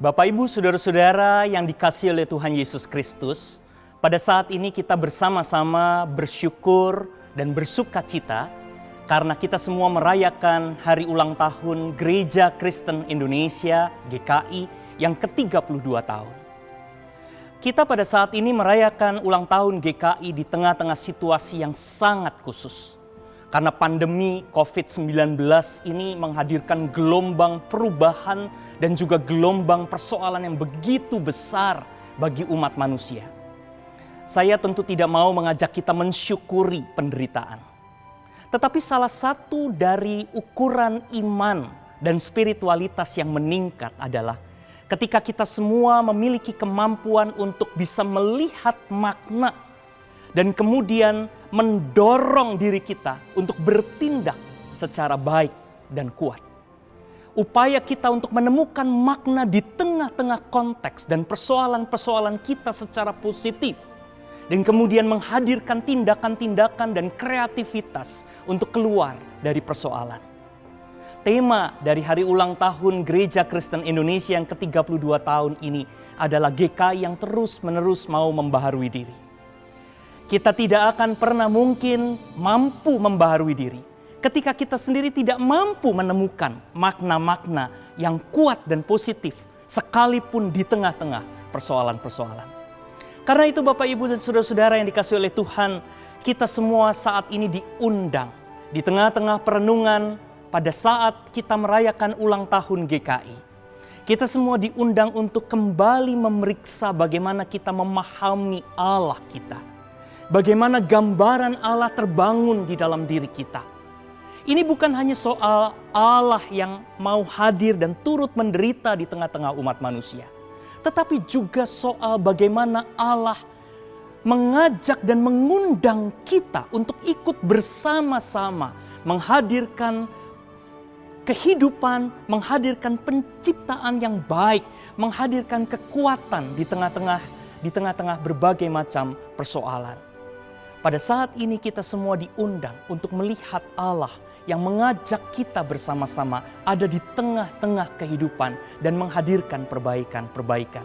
Bapak, Ibu, Saudara-saudara yang dikasihi oleh Tuhan Yesus Kristus, pada saat ini kita bersama-sama bersyukur dan bersuka cita karena kita semua merayakan hari ulang tahun Gereja Kristen Indonesia GKI yang ke-32 tahun. Kita pada saat ini merayakan ulang tahun GKI di tengah-tengah situasi yang sangat khusus. Karena pandemi COVID-19 ini menghadirkan gelombang perubahan dan juga gelombang persoalan yang begitu besar bagi umat manusia. Saya tentu tidak mau mengajak kita mensyukuri penderitaan. Tetapi salah satu dari ukuran iman dan spiritualitas yang meningkat adalah ketika kita semua memiliki kemampuan untuk bisa melihat makna dan kemudian mendorong diri kita untuk bertindak secara baik dan kuat. Upaya kita untuk menemukan makna di tengah-tengah konteks dan persoalan-persoalan kita secara positif. Dan kemudian menghadirkan tindakan-tindakan dan kreativitas untuk keluar dari persoalan. Tema dari hari ulang tahun Gereja Kristen Indonesia yang ke-32 tahun ini adalah GKI yang terus-menerus mau membaharui diri. Kita tidak akan pernah mungkin mampu membaharui diri ketika kita sendiri tidak mampu menemukan makna-makna yang kuat dan positif sekalipun di tengah-tengah persoalan-persoalan. Karena itu Bapak, Ibu, dan Saudara-saudara yang dikasihi oleh Tuhan, kita semua saat ini diundang di tengah-tengah perenungan pada saat kita merayakan ulang tahun GKI. Kita semua diundang untuk kembali memeriksa bagaimana kita memahami Allah kita. Bagaimana gambaran Allah terbangun di dalam diri kita. Ini bukan hanya soal Allah yang mau hadir dan turut menderita di tengah-tengah umat manusia. Tetapi juga soal bagaimana Allah mengajak dan mengundang kita untuk ikut bersama-sama menghadirkan kehidupan, menghadirkan penciptaan yang baik, menghadirkan kekuatan di tengah-tengah berbagai macam persoalan. Pada saat ini kita semua diundang untuk melihat Allah yang mengajak kita bersama-sama ada di tengah-tengah kehidupan dan menghadirkan perbaikan-perbaikan.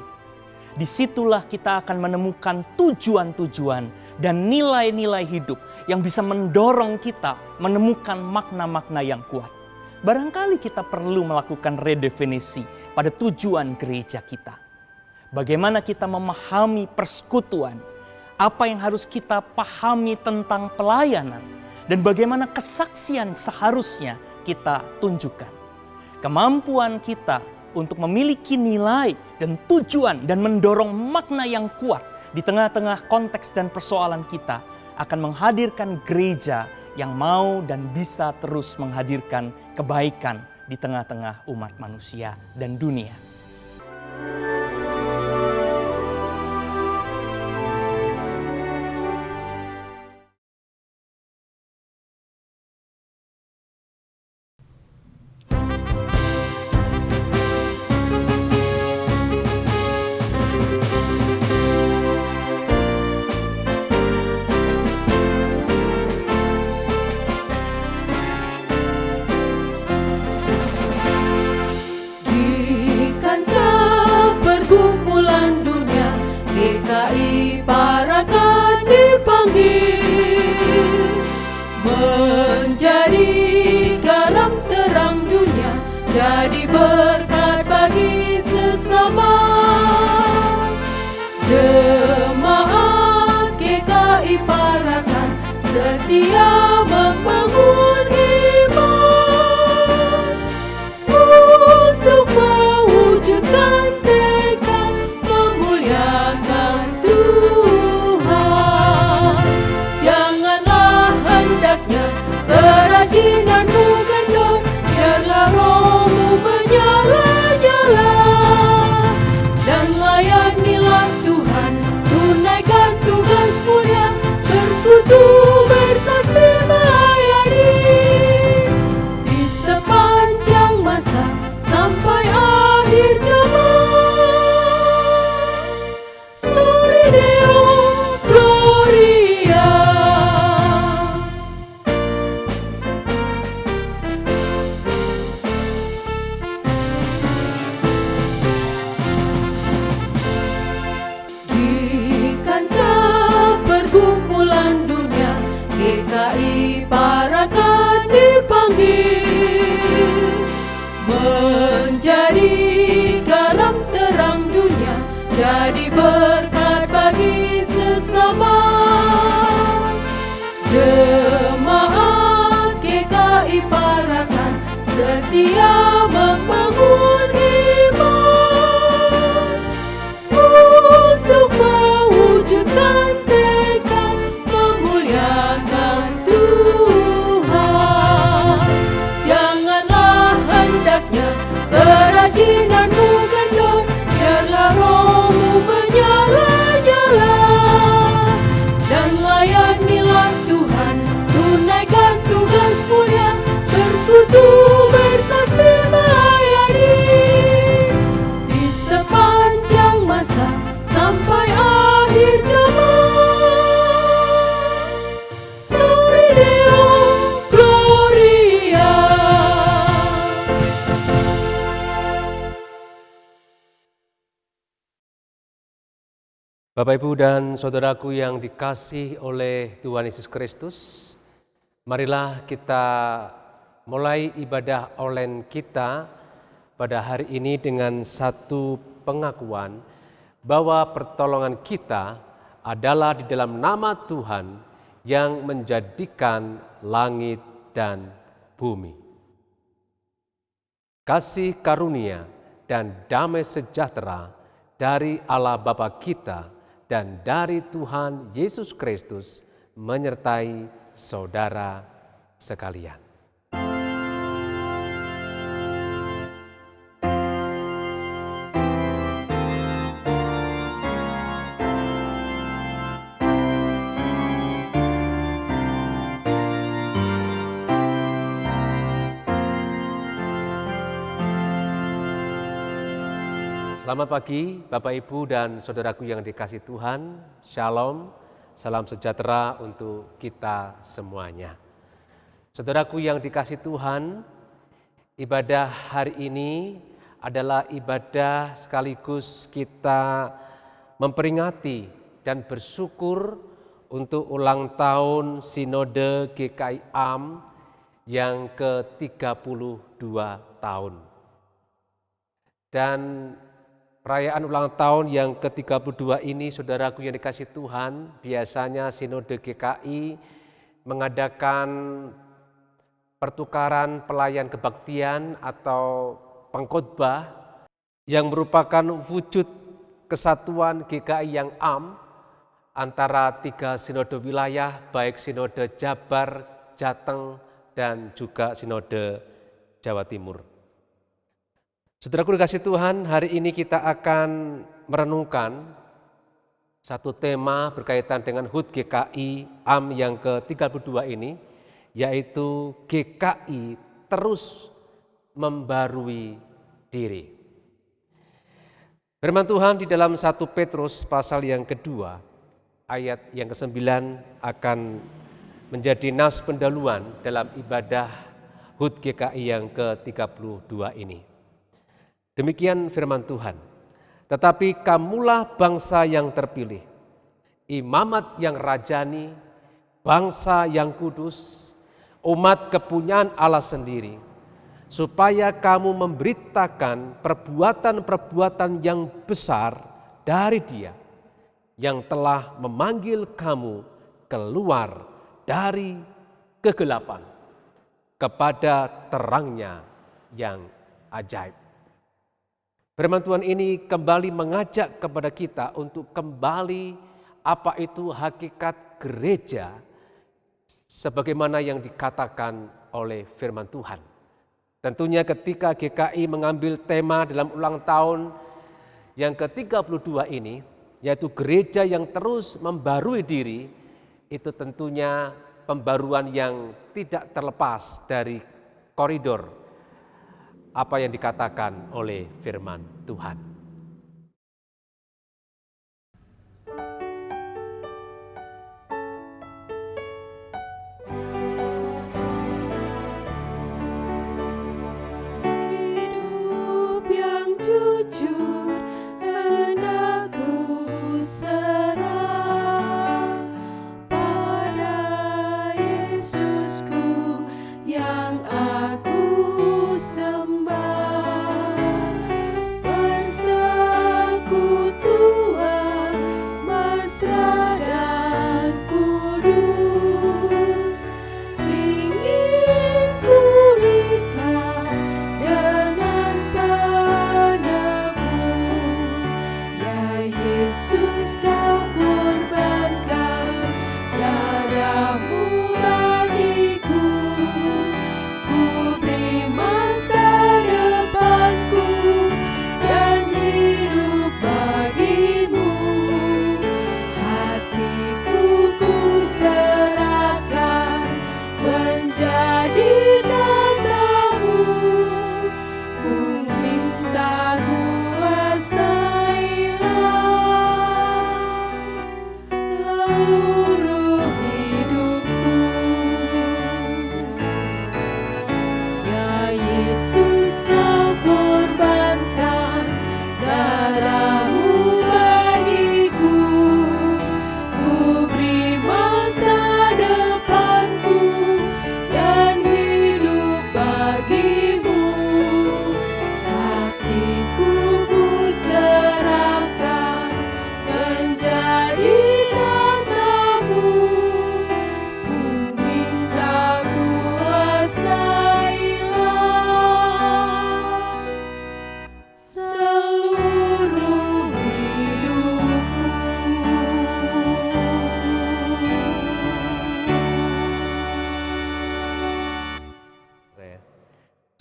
Disitulah kita akan menemukan tujuan-tujuan dan nilai-nilai hidup yang bisa mendorong kita menemukan makna-makna yang kuat. Barangkali kita perlu melakukan redefinisi pada tujuan gereja kita. Bagaimana kita memahami persekutuan, apa yang harus kita pahami tentang pelayanan, dan bagaimana kesaksian seharusnya kita tunjukkan. Kemampuan kita untuk memiliki nilai dan tujuan dan mendorong makna yang kuat di tengah-tengah konteks dan persoalan kita akan menghadirkan gereja yang mau dan bisa terus menghadirkan kebaikan di tengah-tengah umat manusia dan dunia. Bapak, Ibu, dan saudaraku yang dikasihi oleh Tuhan Yesus Kristus, marilah kita mulai ibadah online kita pada hari ini dengan satu pengakuan bahwa pertolongan kita adalah di dalam nama Tuhan yang menjadikan langit dan bumi. Kasih karunia dan damai sejahtera dari Allah Bapa kita dan dari Tuhan Yesus Kristus menyertai saudara sekalian. Selamat pagi Bapak, Ibu, dan saudaraku yang dikasihi Tuhan. Shalom, salam sejahtera untuk kita semuanya. Saudaraku yang dikasihi Tuhan, ibadah hari ini adalah ibadah sekaligus kita memperingati dan bersyukur untuk ulang tahun Sinode GKI AM yang ke-32 tahun. Dan perayaan ulang tahun yang ke-32 ini, saudaraku yang dikasihi Tuhan, biasanya Sinode GKI mengadakan pertukaran pelayan kebaktian atau pengkhotbah yang merupakan wujud kesatuan GKI yang am antara 3 sinode wilayah, baik Sinode Jabar, Jateng, dan juga Sinode Jawa Timur. Saudaraku dikasihi Tuhan, hari ini kita akan merenungkan satu tema berkaitan dengan HUT GKI AM yang ke-32 ini, yaitu GKI terus membarui diri. Firman Tuhan di dalam 1 Petrus pasal yang kedua, ayat yang ke-9 akan menjadi nas pendahuluan dalam ibadah HUT GKI yang ke-32 ini. Demikian firman Tuhan, tetapi kamulah bangsa yang terpilih, imamat yang rajani, bangsa yang kudus, umat kepunyaan Allah sendiri, supaya kamu memberitakan perbuatan-perbuatan yang besar dari Dia, yang telah memanggil kamu keluar dari kegelapan kepada terangnya yang ajaib. Firman Tuhan ini kembali mengajak kepada kita untuk kembali apa itu hakikat gereja sebagaimana yang dikatakan oleh firman Tuhan. Tentunya ketika GKI mengambil tema dalam ulang tahun yang ke-32 ini, yaitu gereja yang terus membarui diri, itu tentunya pembaruan yang tidak terlepas dari koridor apa yang dikatakan oleh firman Tuhan. Hidup yang jujur hendak-Ku serah pada Yesusku yang aku sembah.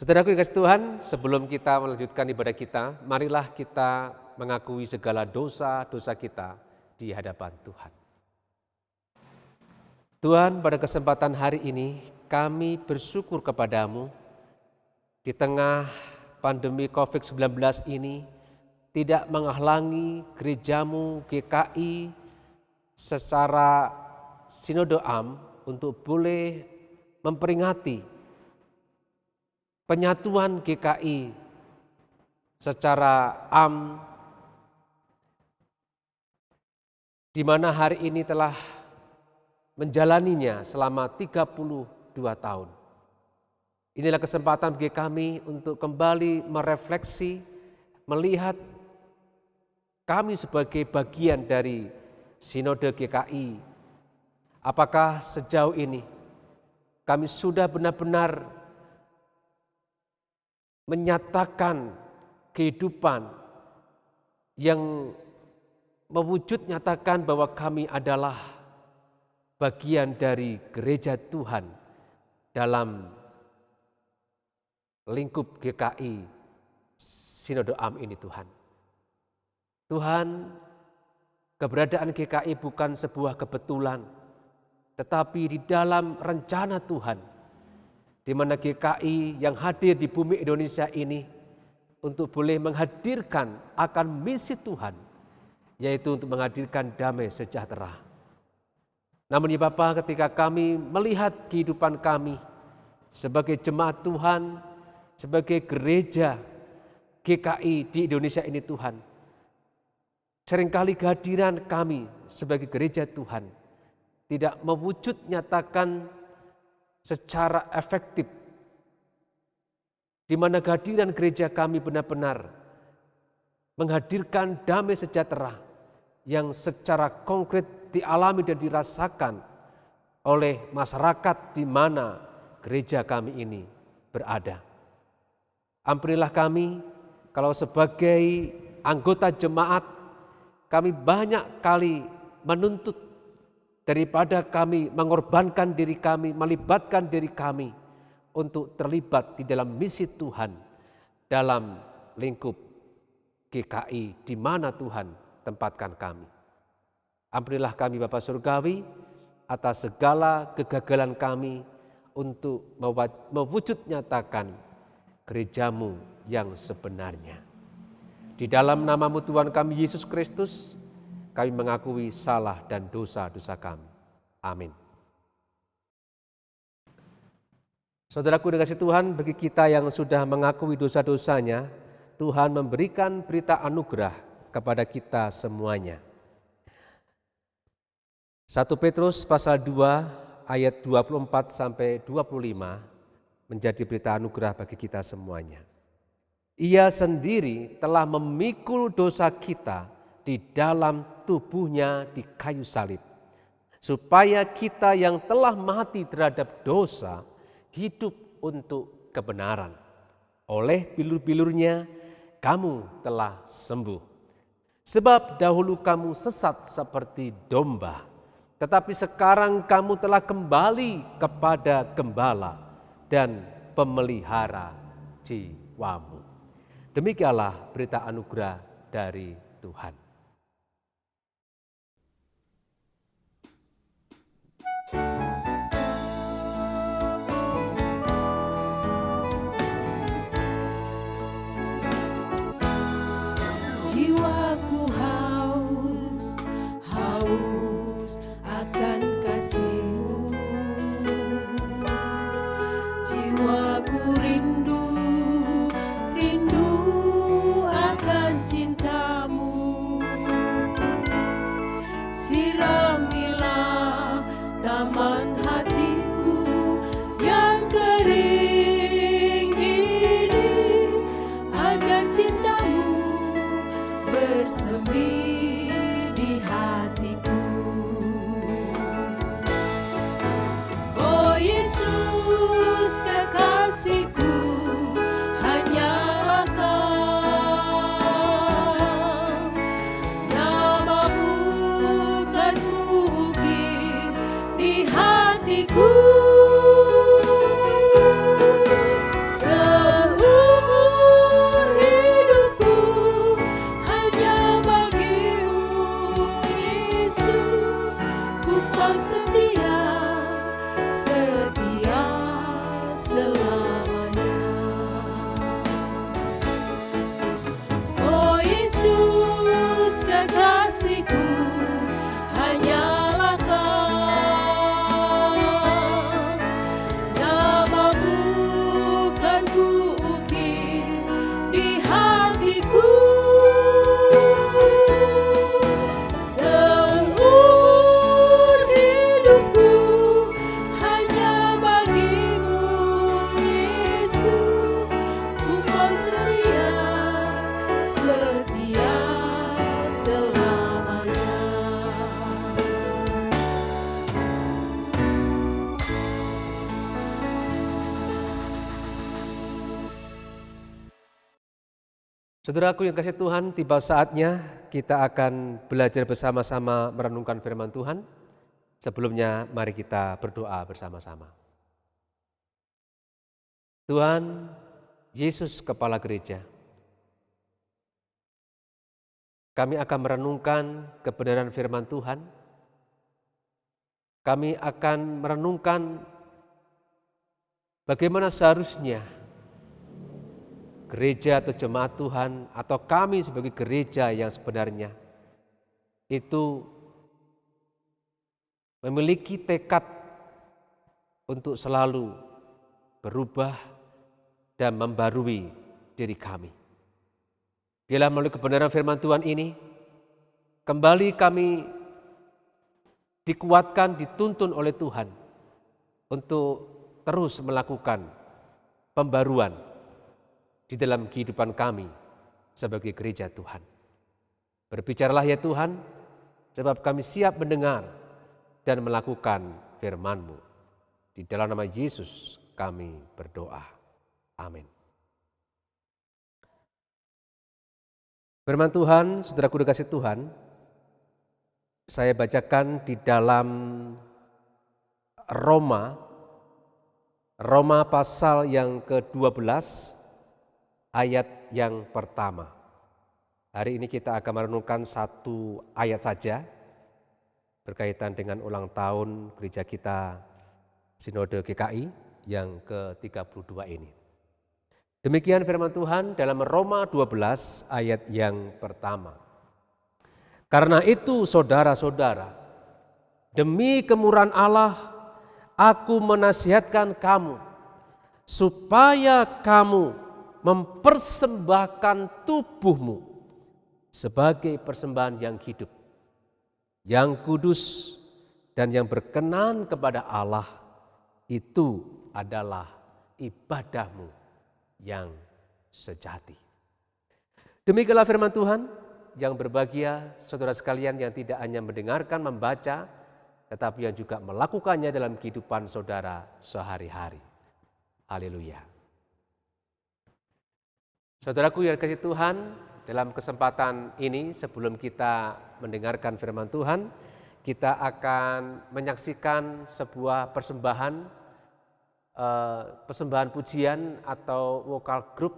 Saudaraku yang kasih Tuhan, sebelum kita melanjutkan ibadah kita, marilah kita mengakui segala dosa-dosa kita di hadapan Tuhan. Tuhan, pada kesempatan hari ini kami bersyukur kepadamu di tengah pandemi COVID-19 ini tidak menghalangi gerejamu GKI secara Sinode Am untuk boleh memperingati penyatuan GKI secara am, di mana hari ini telah menjalaninya selama 32 tahun. Inilah kesempatan bagi kami untuk kembali merefleksi, melihat kami sebagai bagian dari Sinode GKI. Apakah sejauh ini kami sudah benar-benar menyatakan kehidupan yang mewujud nyatakan bahwa kami adalah bagian dari gereja Tuhan dalam lingkup GKI Sinode Am ini Tuhan. Tuhan, keberadaan GKI bukan sebuah kebetulan, tetapi di dalam rencana Tuhan, di mana GKI yang hadir di bumi Indonesia ini untuk boleh menghadirkan akan misi Tuhan, yaitu untuk menghadirkan damai sejahtera. Namun ya Bapa, ketika kami melihat kehidupan kami sebagai jemaat Tuhan, sebagai gereja GKI di Indonesia ini Tuhan, seringkali kehadiran kami sebagai gereja Tuhan tidak mewujud nyatakan secara efektif, di mana kehadiran gereja kami benar-benar menghadirkan damai sejahtera yang secara konkret dialami dan dirasakan oleh masyarakat di mana gereja kami ini berada. Ampunilah kami kalau sebagai anggota jemaat kami banyak kali menuntut daripada kami mengorbankan diri kami, melibatkan diri kami untuk terlibat di dalam misi Tuhan dalam lingkup GKI di mana Tuhan tempatkan kami. Ampunilah kami Bapa Surgawi atas segala kegagalan kami untuk mewujud nyatakan gerejamu yang sebenarnya. Di dalam nama-Mu Tuhan kami Yesus Kristus, kami mengakui salah dan dosa-dosa kami. Amin. Saudaraku dikasihi Tuhan, bagi kita yang sudah mengakui dosa-dosanya, Tuhan memberikan berita anugerah kepada kita semuanya. 1 Petrus pasal 2 ayat 24 sampai 25 menjadi berita anugerah bagi kita semuanya. Ia sendiri telah memikul dosa kita di dalam tubuhnya di kayu salib, supaya kita yang telah mati terhadap dosa hidup untuk kebenaran. Oleh bilur-bilurnya kamu telah sembuh. Sebab dahulu kamu sesat seperti domba, tetapi sekarang kamu telah kembali kepada gembala dan pemelihara jiwamu. Demikianlah berita anugerah dari Tuhan. jiwaku haus akan kasih-Mu. Jiwaku rindu akan cinta-Mu. Siramilah taman hatiku yang kering ini, agar cinta-Mu bersemi di hatiku. Oh Yesus kekasihku, hanyalah Kau. Nama-Mu kan mungkin di hatiku. Saudaraku yang kasih Tuhan, tiba saatnya kita akan belajar bersama-sama merenungkan firman Tuhan. Sebelumnya mari kita berdoa bersama-sama. Tuhan Yesus Kepala Gereja, kami akan merenungkan kebenaran firman Tuhan. Kami akan merenungkan bagaimana seharusnya gereja atau jemaat Tuhan atau kami sebagai gereja yang sebenarnya itu memiliki tekad untuk selalu berubah dan membarui diri kami. Biarlah melalui kebenaran firman Tuhan ini kembali kami dikuatkan, dituntun oleh Tuhan untuk terus melakukan pembaruan di dalam kehidupan kami sebagai gereja Tuhan. Berbicaralah ya Tuhan, sebab kami siap mendengar dan melakukan firman-Mu. Di dalam nama Yesus kami berdoa. Amin. Firman Tuhan, saudaraku dikasih Tuhan, saya bacakan di dalam Roma pasal yang ke-12 ayat yang pertama. Hari ini kita akan merenungkan satu ayat saja berkaitan dengan ulang tahun gereja kita Sinode GKI yang ke-32 ini. Demikian firman Tuhan dalam Roma 12 ayat yang pertama. Karena itu saudara-saudara, demi kemurahan Allah, aku menasihatkan kamu supaya kamu mempersembahkan tubuhmu sebagai persembahan yang hidup, yang kudus dan yang berkenan kepada Allah. Itu adalah ibadahmu yang sejati. Demikianlah firman Tuhan yang berbahagia saudara sekalian yang tidak hanya mendengarkan, membaca, tetapi yang juga melakukannya dalam kehidupan saudara sehari-hari. Haleluya. Saudaraku yang kasih Tuhan, dalam kesempatan ini sebelum kita mendengarkan firman Tuhan, kita akan menyaksikan sebuah persembahan pujian atau vokal group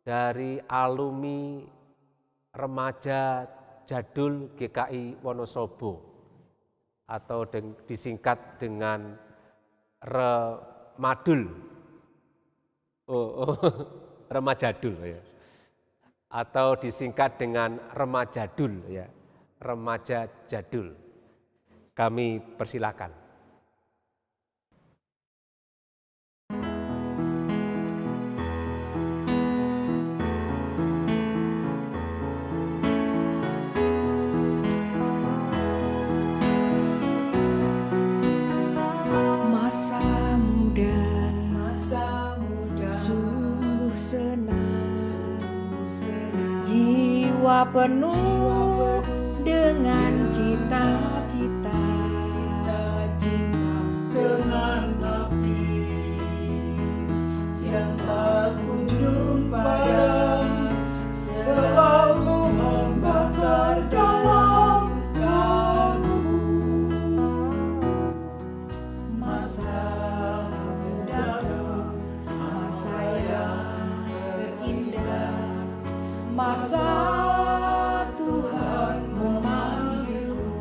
dari alumni remaja jadul GKI Wonosobo atau disingkat dengan Remadul. Remajadul ya. Atau disingkat dengan Remajadul ya. Remaja jadul. Kami persilakan. Masa muda sungguh senang, jiwa penuh dengan cita-cita, dengan api yang tak kunjung padam, selalu membakar dalam kalbu. Masa mudaku, masa yang terindah, masa Tuhan memanggilku.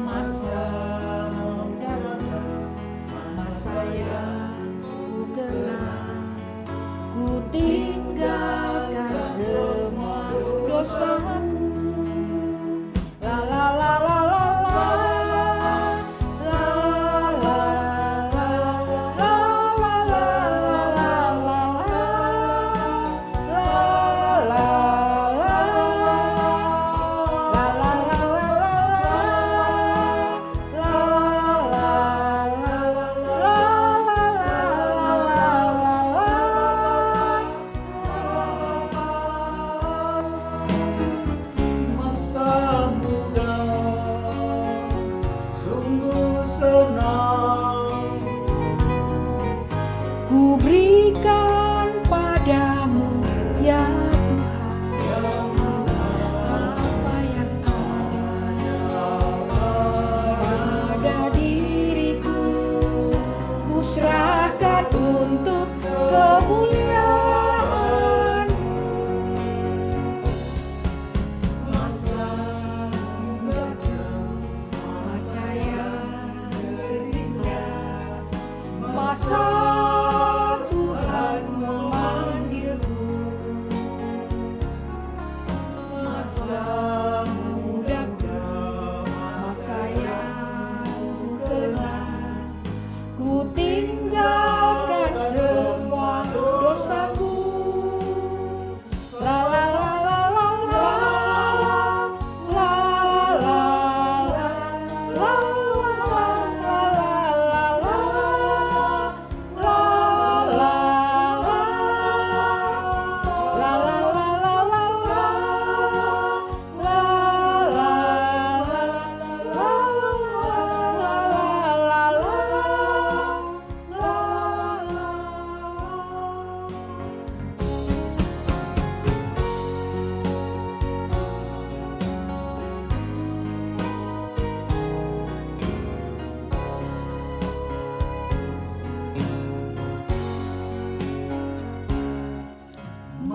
Masa mudaku, masa yang ku kenal, ku tinggalkan semua dosaku. La la la la la la.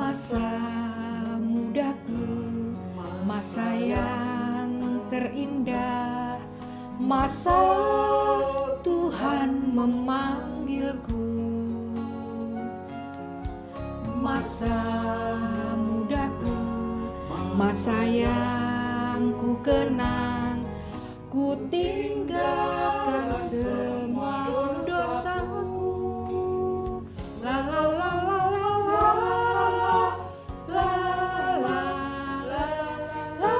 Masa mudaku, masa yang terindah, masa Tuhan memanggilku. Masa mudaku, masa yang ku kenang, ku tinggalkan semua dosaku. La la la la la la la la la la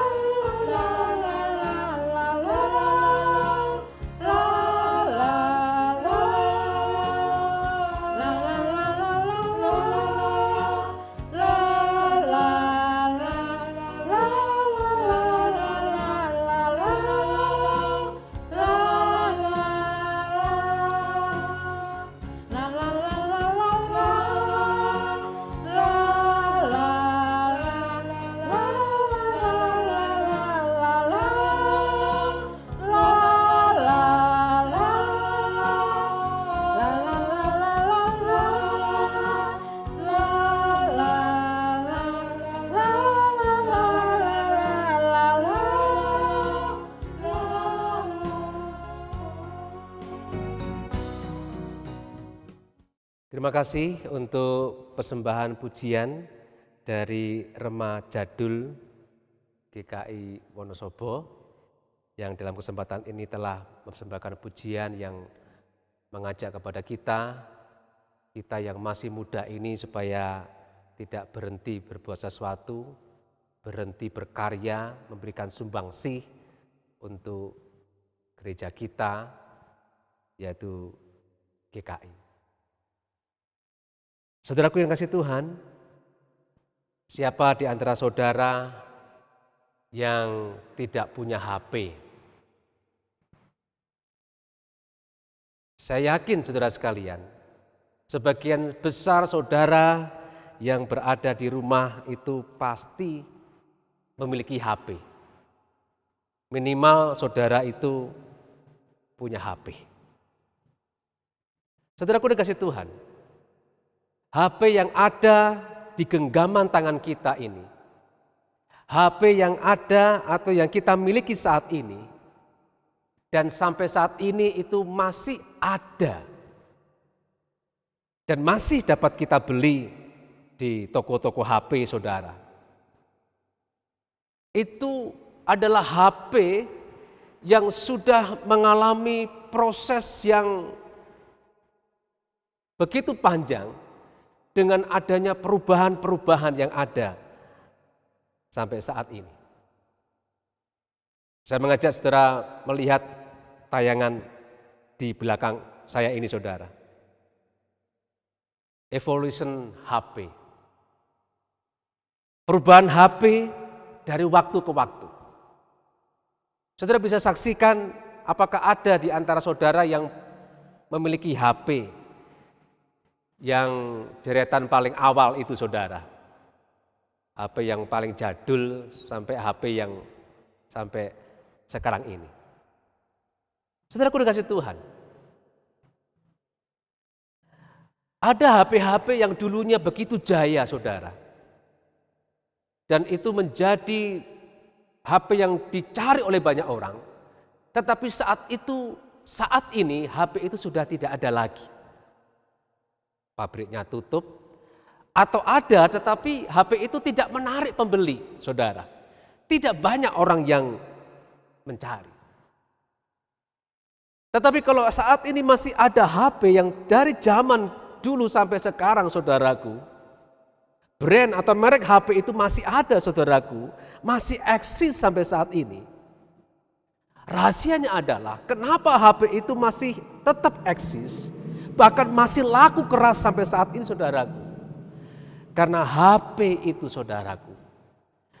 Terima kasih untuk persembahan pujian dari Rema Jadul GKI Wonosobo yang dalam kesempatan ini telah mempersembahkan pujian yang mengajak kepada kita yang masih muda ini supaya tidak berhenti berbuat sesuatu, berhenti berkarya, memberikan sumbangsih untuk gereja kita, yaitu GKI. Saudaraku yang kasih Tuhan, siapa di antara saudara yang tidak punya HP? Saya yakin saudara sekalian, sebagian besar saudara yang berada di rumah itu pasti memiliki HP. Minimal saudara itu punya HP. Saudaraku yang kasih Tuhan, HP yang ada di genggaman tangan kita ini, HP yang ada atau yang kita miliki saat ini, dan sampai saat ini itu masih ada dan masih dapat kita beli di toko-toko HP saudara. Itu adalah HP yang sudah mengalami proses yang begitu panjang, dengan adanya perubahan-perubahan yang ada sampai saat ini. Saya mengajak saudara melihat tayangan di belakang saya ini saudara. Evolution HP. Perubahan HP dari waktu ke waktu. Saudara bisa saksikan apakah ada di antara saudara yang memiliki HP yang deretan paling awal itu saudara. HP yang paling jadul sampai HP yang sampai sekarang ini. Saudaraku dikasih Tuhan. Ada HP-HP yang dulunya begitu jaya saudara. Dan itu menjadi HP yang dicari oleh banyak orang. Tetapi saat ini HP itu sudah tidak ada lagi. Pabriknya tutup, atau ada tetapi HP itu tidak menarik pembeli, saudara. Tidak banyak orang yang mencari. Tetapi kalau saat ini masih ada HP yang dari zaman dulu sampai sekarang, saudaraku, brand atau merek HP itu masih ada, saudaraku, masih eksis sampai saat ini. Rahasianya adalah kenapa HP itu masih tetap eksis, bahkan masih laku keras sampai saat ini saudaraku. Karena HP itu saudaraku,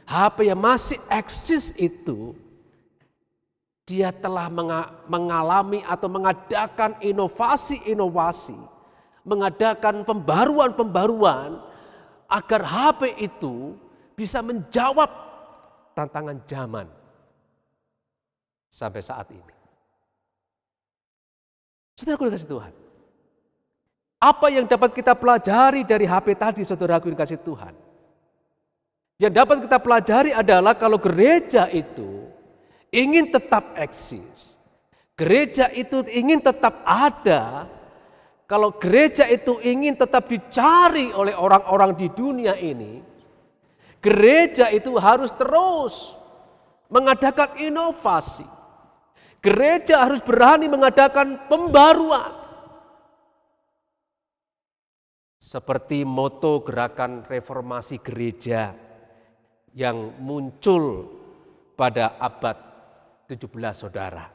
HP yang masih eksis itu, dia telah mengalami atau mengadakan inovasi-inovasi, mengadakan pembaruan-pembaruan agar HP itu bisa menjawab tantangan zaman sampai saat ini. Saudaraku dikasih Tuhan, apa yang dapat kita pelajari dari HP tadi, saudaraku yang dikasih Tuhan? Yang dapat kita pelajari adalah kalau gereja itu ingin tetap eksis, gereja itu ingin tetap ada, kalau gereja itu ingin tetap dicari oleh orang-orang di dunia ini, gereja itu harus terus mengadakan inovasi. Gereja harus berani mengadakan pembaruan. Seperti moto gerakan reformasi gereja yang muncul pada abad 17, saudara.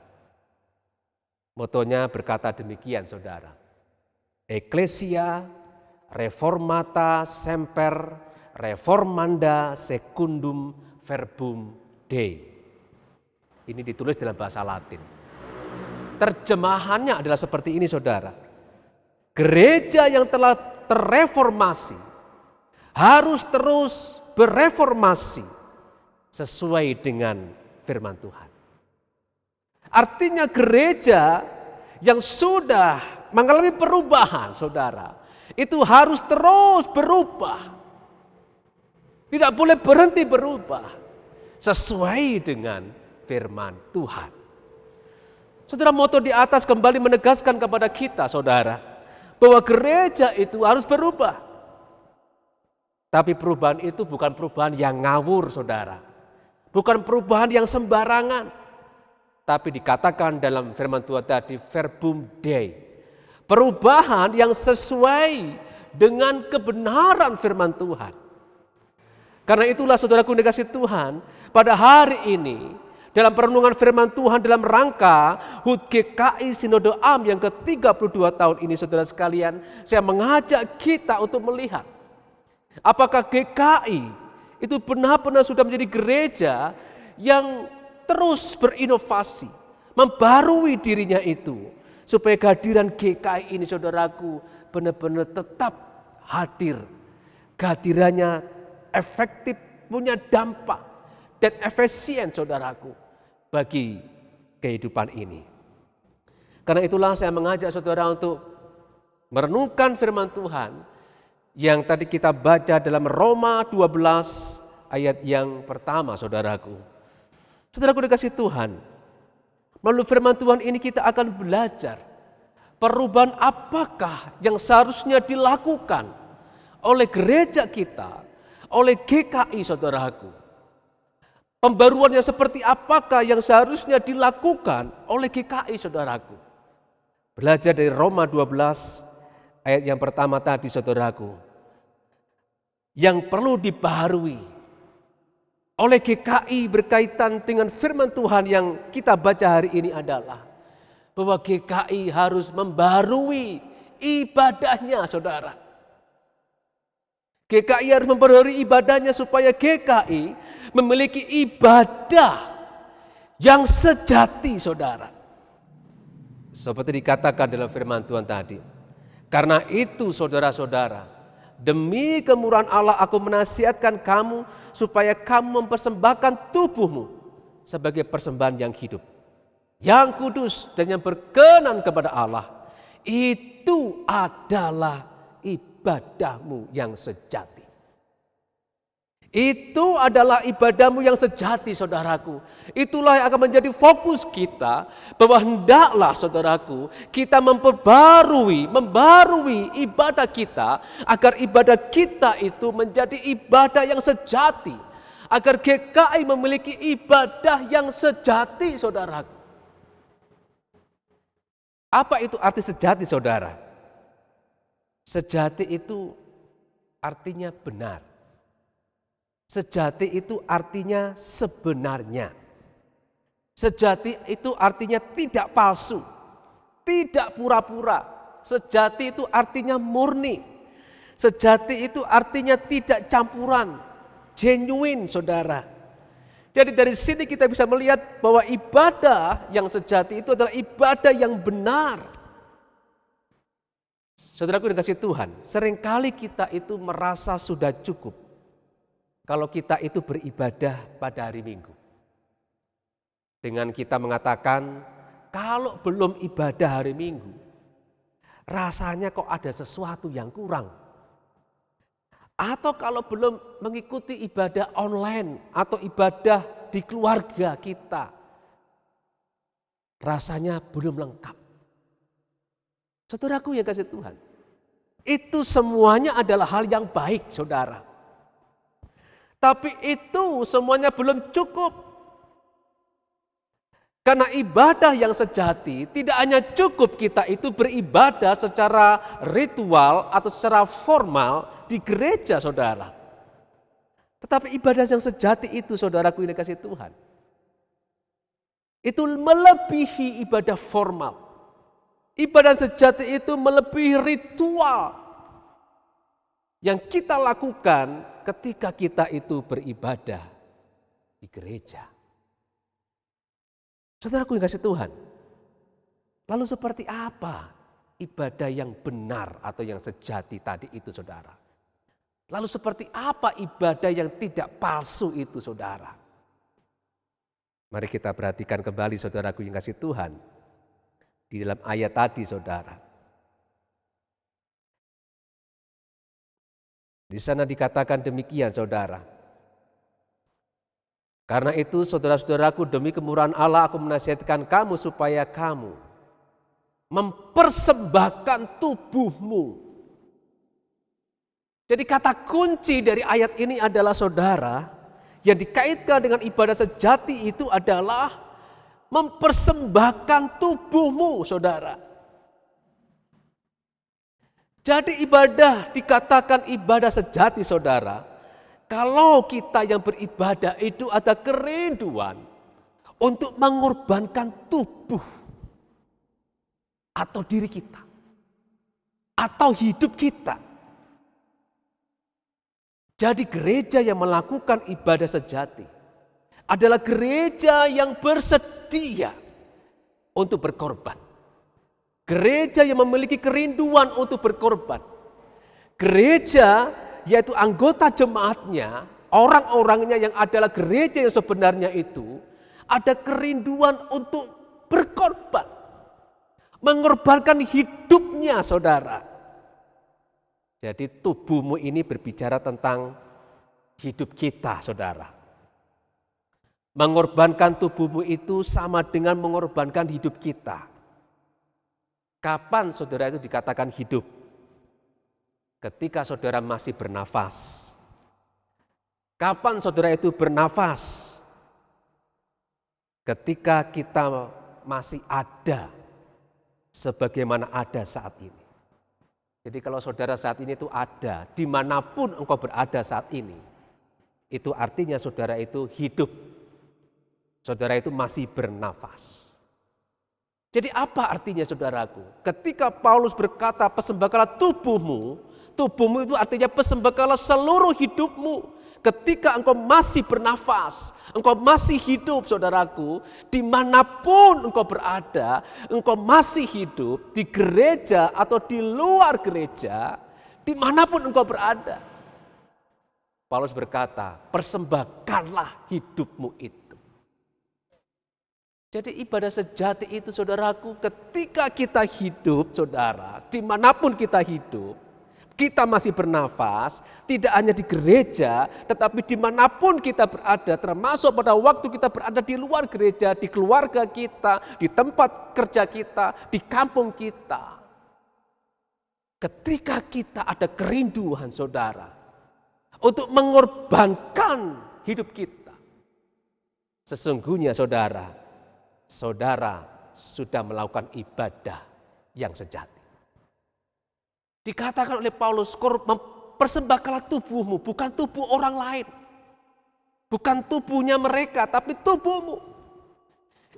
Motonya berkata demikian, saudara. Ecclesia reformata semper reformanda secundum verbum Dei. Ini ditulis dalam bahasa Latin. Terjemahannya adalah seperti ini, saudara. Gereja yang telah terreformasi harus terus bereformasi sesuai dengan firman Tuhan. Artinya gereja yang sudah mengalami perubahan, saudara, itu harus terus berubah. Tidak boleh berhenti berubah sesuai dengan firman Tuhan. Saudara, moto di atas kembali menegaskan kepada kita, saudara, bahwa gereja itu harus berubah. Tapi perubahan itu bukan perubahan yang ngawur, saudara. Bukan perubahan yang sembarangan. Tapi dikatakan dalam firman Tuhan tadi, verbum Dei. Perubahan yang sesuai dengan kebenaran firman Tuhan. Karena itulah saudaraku yang dikasihi Tuhan, pada hari ini dalam perenungan firman Tuhan dalam rangka HUT GKI Sinode Am yang ke-32 tahun ini, saudara sekalian, saya mengajak kita untuk melihat apakah GKI itu benar-benar sudah menjadi gereja yang terus berinovasi, membarui dirinya itu, supaya kehadiran GKI ini, saudaraku, benar-benar tetap hadir. Kehadirannya efektif, punya dampak dan efisien, saudaraku, bagi kehidupan ini. Karena itulah saya mengajak saudara untuk merenungkan firman Tuhan yang tadi kita baca dalam Roma 12 ayat yang pertama, saudaraku. Saudaraku dikasih Tuhan, melalui firman Tuhan ini kita akan belajar perubahan apakah yang seharusnya dilakukan oleh gereja kita, oleh GKI, saudaraku. Pembaruan yang seperti apakah yang seharusnya dilakukan oleh GKI, saudaraku. Belajar dari Roma 12 ayat yang pertama tadi, saudaraku. Yang perlu dibaharui oleh GKI berkaitan dengan firman Tuhan yang kita baca hari ini adalah bahwa GKI harus membaharui ibadahnya, saudara. GKI harus memperbarui ibadahnya supaya GKI memiliki ibadah yang sejati, saudara. Seperti dikatakan dalam firman Tuhan tadi. Karena itu, saudara-saudara, demi kemurahan Allah aku menasihatkan kamu supaya kamu mempersembahkan tubuhmu sebagai persembahan yang hidup, yang kudus dan yang berkenan kepada Allah. Itu adalah ibadahmu yang sejati. Itu adalah ibadahmu yang sejati, saudaraku. Itulah yang akan menjadi fokus kita, bahwa hendaklah, saudaraku, kita membarui ibadah kita, agar ibadah kita itu menjadi ibadah yang sejati, agar GKI memiliki ibadah yang sejati, saudaraku. Apa itu arti sejati, saudara? Sejati itu artinya benar. Sejati itu artinya sebenarnya. Sejati itu artinya tidak palsu, tidak pura-pura. Sejati itu artinya murni. Sejati itu artinya tidak campuran, genuine, saudara. Jadi dari sini kita bisa melihat bahwa ibadah yang sejati itu adalah ibadah yang benar. Saudaraku yang dikasihi Tuhan, seringkali kita itu merasa sudah cukup kalau kita itu beribadah pada hari Minggu. Dengan kita mengatakan, kalau belum ibadah hari Minggu, rasanya kok ada sesuatu yang kurang. Atau kalau belum mengikuti ibadah online atau ibadah di keluarga kita, rasanya belum lengkap. Saudaraku yang kasih Tuhan, itu semuanya adalah hal yang baik, saudara. Tapi itu semuanya belum cukup. Karena ibadah yang sejati tidak hanya cukup kita itu beribadah secara ritual atau secara formal di gereja, saudara. Tetapi ibadah yang sejati itu, saudaraku yang dikasihi Tuhan, itu melebihi ibadah formal. Ibadah sejati itu melebihi ritual yang kita lakukan ketika kita itu beribadah di gereja. Saudaraku yang kasih Tuhan, lalu seperti apa ibadah yang benar atau yang sejati tadi itu, saudara? Lalu seperti apa ibadah yang tidak palsu itu, saudara? Mari kita perhatikan kembali, saudaraku yang kasih Tuhan, di dalam ayat tadi, saudara. Di sana dikatakan demikian, saudara. Karena itu saudara-saudaraku, demi kemurahan Allah aku menasihatkan kamu supaya kamu mempersembahkan tubuhmu. Jadi kata kunci dari ayat ini adalah, saudara, yang dikaitkan dengan ibadah sejati itu adalah mempersembahkan tubuhmu, saudara. Jadi ibadah dikatakan ibadah sejati, saudara, kalau kita yang beribadah itu ada kerinduan untuk mengorbankan tubuh atau diri kita atau hidup kita. Jadi gereja yang melakukan ibadah sejati adalah gereja yang bersedia untuk berkorban. Gereja yang memiliki kerinduan untuk berkorban. Gereja yaitu anggota jemaatnya, orang-orangnya yang adalah gereja yang sebenarnya itu, ada kerinduan untuk berkorban. Mengorbankan hidupnya, saudara. Jadi tubuhmu ini berbicara tentang hidup kita, saudara. Mengorbankan tubuhmu itu sama dengan mengorbankan hidup kita. Kapan saudara itu dikatakan hidup? Ketika saudara masih bernafas. Kapan saudara itu bernafas? Ketika kita masih ada sebagaimana ada saat ini. Jadi kalau saudara saat ini itu ada, dimanapun engkau berada saat ini, itu artinya saudara itu hidup. Saudara itu masih bernafas. Jadi apa artinya, saudaraku? Ketika Paulus berkata persembahkanlah tubuhmu, tubuhmu itu artinya persembahkanlah seluruh hidupmu. Ketika engkau masih bernafas, engkau masih hidup, saudaraku, dimanapun engkau berada, engkau masih hidup di gereja atau di luar gereja, dimanapun engkau berada. Paulus berkata, persembahkanlah hidupmu itu. Jadi ibadah sejati itu, saudaraku, ketika kita hidup, saudara, dimanapun kita hidup, kita masih bernafas, tidak hanya di gereja, tetapi dimanapun kita berada, termasuk pada waktu kita berada di luar gereja, di keluarga kita, di tempat kerja kita, di kampung kita. Ketika kita ada kerinduan, saudara, untuk mengorbankan hidup kita, sesungguhnya saudara sudah melakukan ibadah yang sejati. Dikatakan oleh Paulus, persembahkanlah tubuhmu, bukan tubuh orang lain. Bukan tubuhnya mereka, tapi tubuhmu.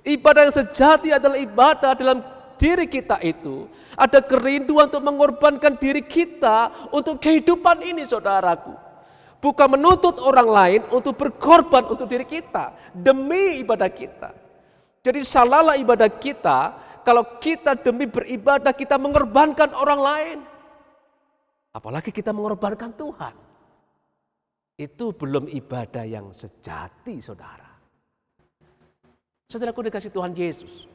Ibadah yang sejati adalah ibadah dalam diri kita itu. Ada kerinduan untuk mengorbankan diri kita untuk kehidupan ini, saudaraku. Bukan menuntut orang lain untuk berkorban untuk diri kita, demi ibadah kita. Jadi salahlah ibadah kita kalau kita demi beribadah kita mengorbankan orang lain. Apalagi kita mengorbankan Tuhan. Itu belum ibadah yang sejati, saudara. Saudaraku dikasih Tuhan Yesus.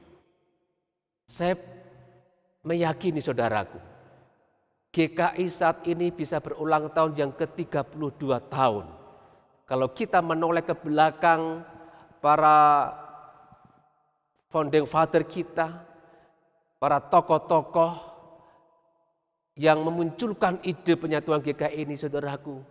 Saya meyakini, saudaraku, GKI saat ini bisa berulang tahun yang ke-32 tahun. Kalau kita menoleh ke belakang para founding father kita, para tokoh-tokoh yang memunculkan ide penyatuan GKI ini, saudaraku,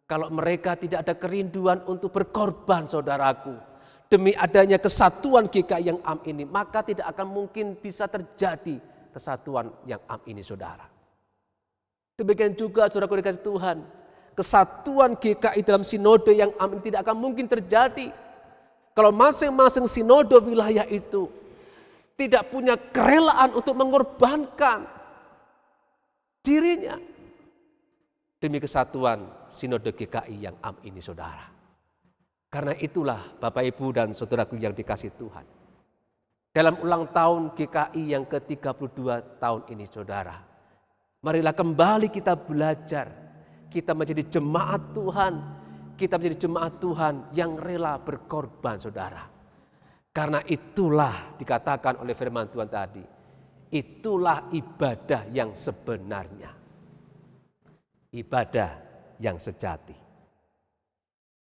kalau mereka tidak ada kerinduan untuk berkorban, saudaraku, demi adanya kesatuan GKI yang am ini, maka tidak akan mungkin bisa terjadi kesatuan yang am ini, saudara. Demikian juga, saudaraku dikasih Tuhan, kesatuan GKI dalam sinode yang am ini tidak akan mungkin terjadi kalau masing-masing sinode wilayah itu tidak punya kerelaan untuk mengorbankan dirinya demi kesatuan sinode GKI yang am ini, saudara. Karena itulah Bapak Ibu dan saudaraku yang dikasih Tuhan, dalam ulang tahun GKI yang ke-32 tahun ini, saudara, marilah kembali kita belajar, kita menjadi jemaat Tuhan, kita menjadi jemaat Tuhan yang rela berkorban, saudara. Karena itulah dikatakan oleh firman Tuhan tadi, itulah ibadah yang sebenarnya, ibadah yang sejati.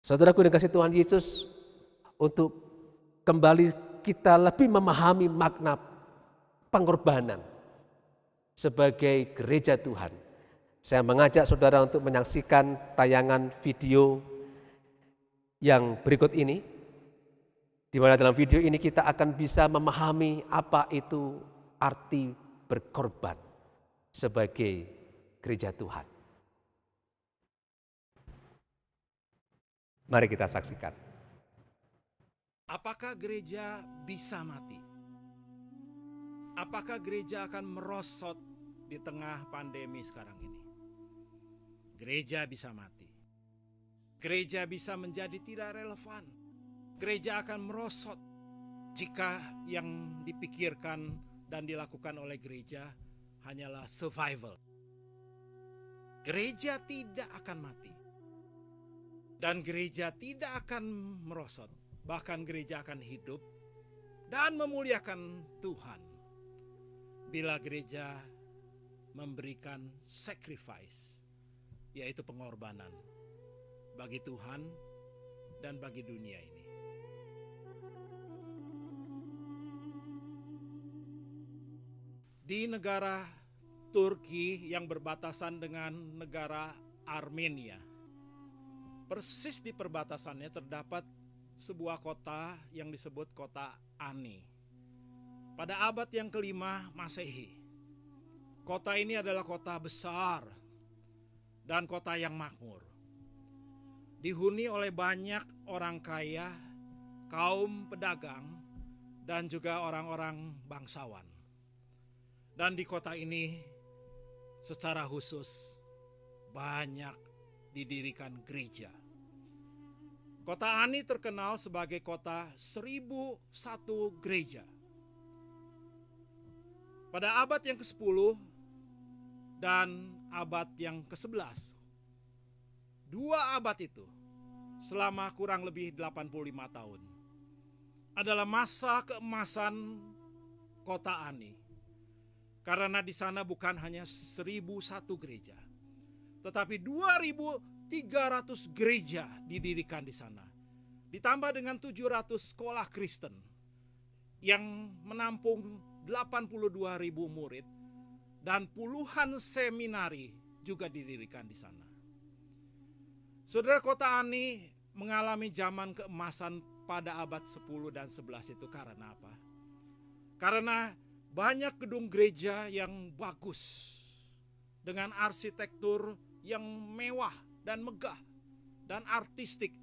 Saudaraku yang dikasih Tuhan Yesus, untuk kembali kita lebih memahami makna pengorbanan sebagai gereja Tuhan, saya mengajak saudara untuk menyaksikan tayangan video yang berikut ini, di mana dalam video ini kita akan bisa memahami apa itu arti berkorban sebagai gereja Tuhan. Mari kita saksikan. Apakah gereja bisa mati? Apakah gereja akan merosot di tengah pandemi sekarang ini? Gereja bisa mati. Gereja bisa menjadi tidak relevan. Gereja akan merosot jika yang dipikirkan dan dilakukan oleh gereja hanyalah survival. Gereja tidak akan mati. Dan gereja tidak akan merosot. Bahkan gereja akan hidup dan memuliakan Tuhan bila gereja memberikan sacrifice, yaitu pengorbanan bagi Tuhan dan bagi dunia ini. Di negara Turki yang berbatasan dengan negara Armenia, persis di perbatasannya terdapat sebuah kota yang disebut kota Ani. Pada abad yang ke-5 Masehi, kota ini adalah kota besar dan kota yang makmur. Dihuni oleh banyak orang kaya, kaum pedagang, dan juga orang-orang bangsawan. Dan di kota ini secara khusus banyak didirikan gereja. Kota Ani terkenal sebagai kota 1001 gereja. Pada abad yang ke-10 dan abad yang ke-11, 2 abad itu selama kurang lebih 85 tahun adalah masa keemasan kota Ani. Karena di sana bukan hanya 1001 gereja, tetapi 2.300 gereja didirikan di sana. Ditambah dengan 700 sekolah Kristen yang menampung 82.000 murid dan puluhan seminari juga didirikan di sana. Saudara, kota Ani mengalami zaman keemasan pada abad 10 dan 11 itu karena apa? Karena banyak gedung gereja yang bagus dengan arsitektur yang mewah dan megah dan artistik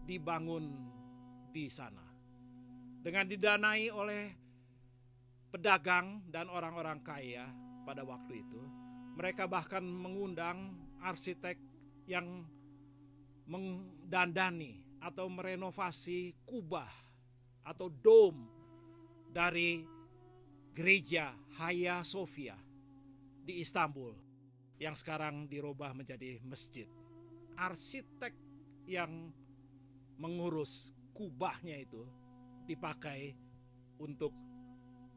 dibangun di sana. Dengan didanai oleh pedagang dan orang-orang kaya pada waktu itu, mereka bahkan mengundang arsitek yang mendandani atau merenovasi kubah atau dom dari gereja Hagia Sophia di Istanbul yang sekarang dirubah menjadi masjid. Arsitek yang mengurus kubahnya itu dipakai untuk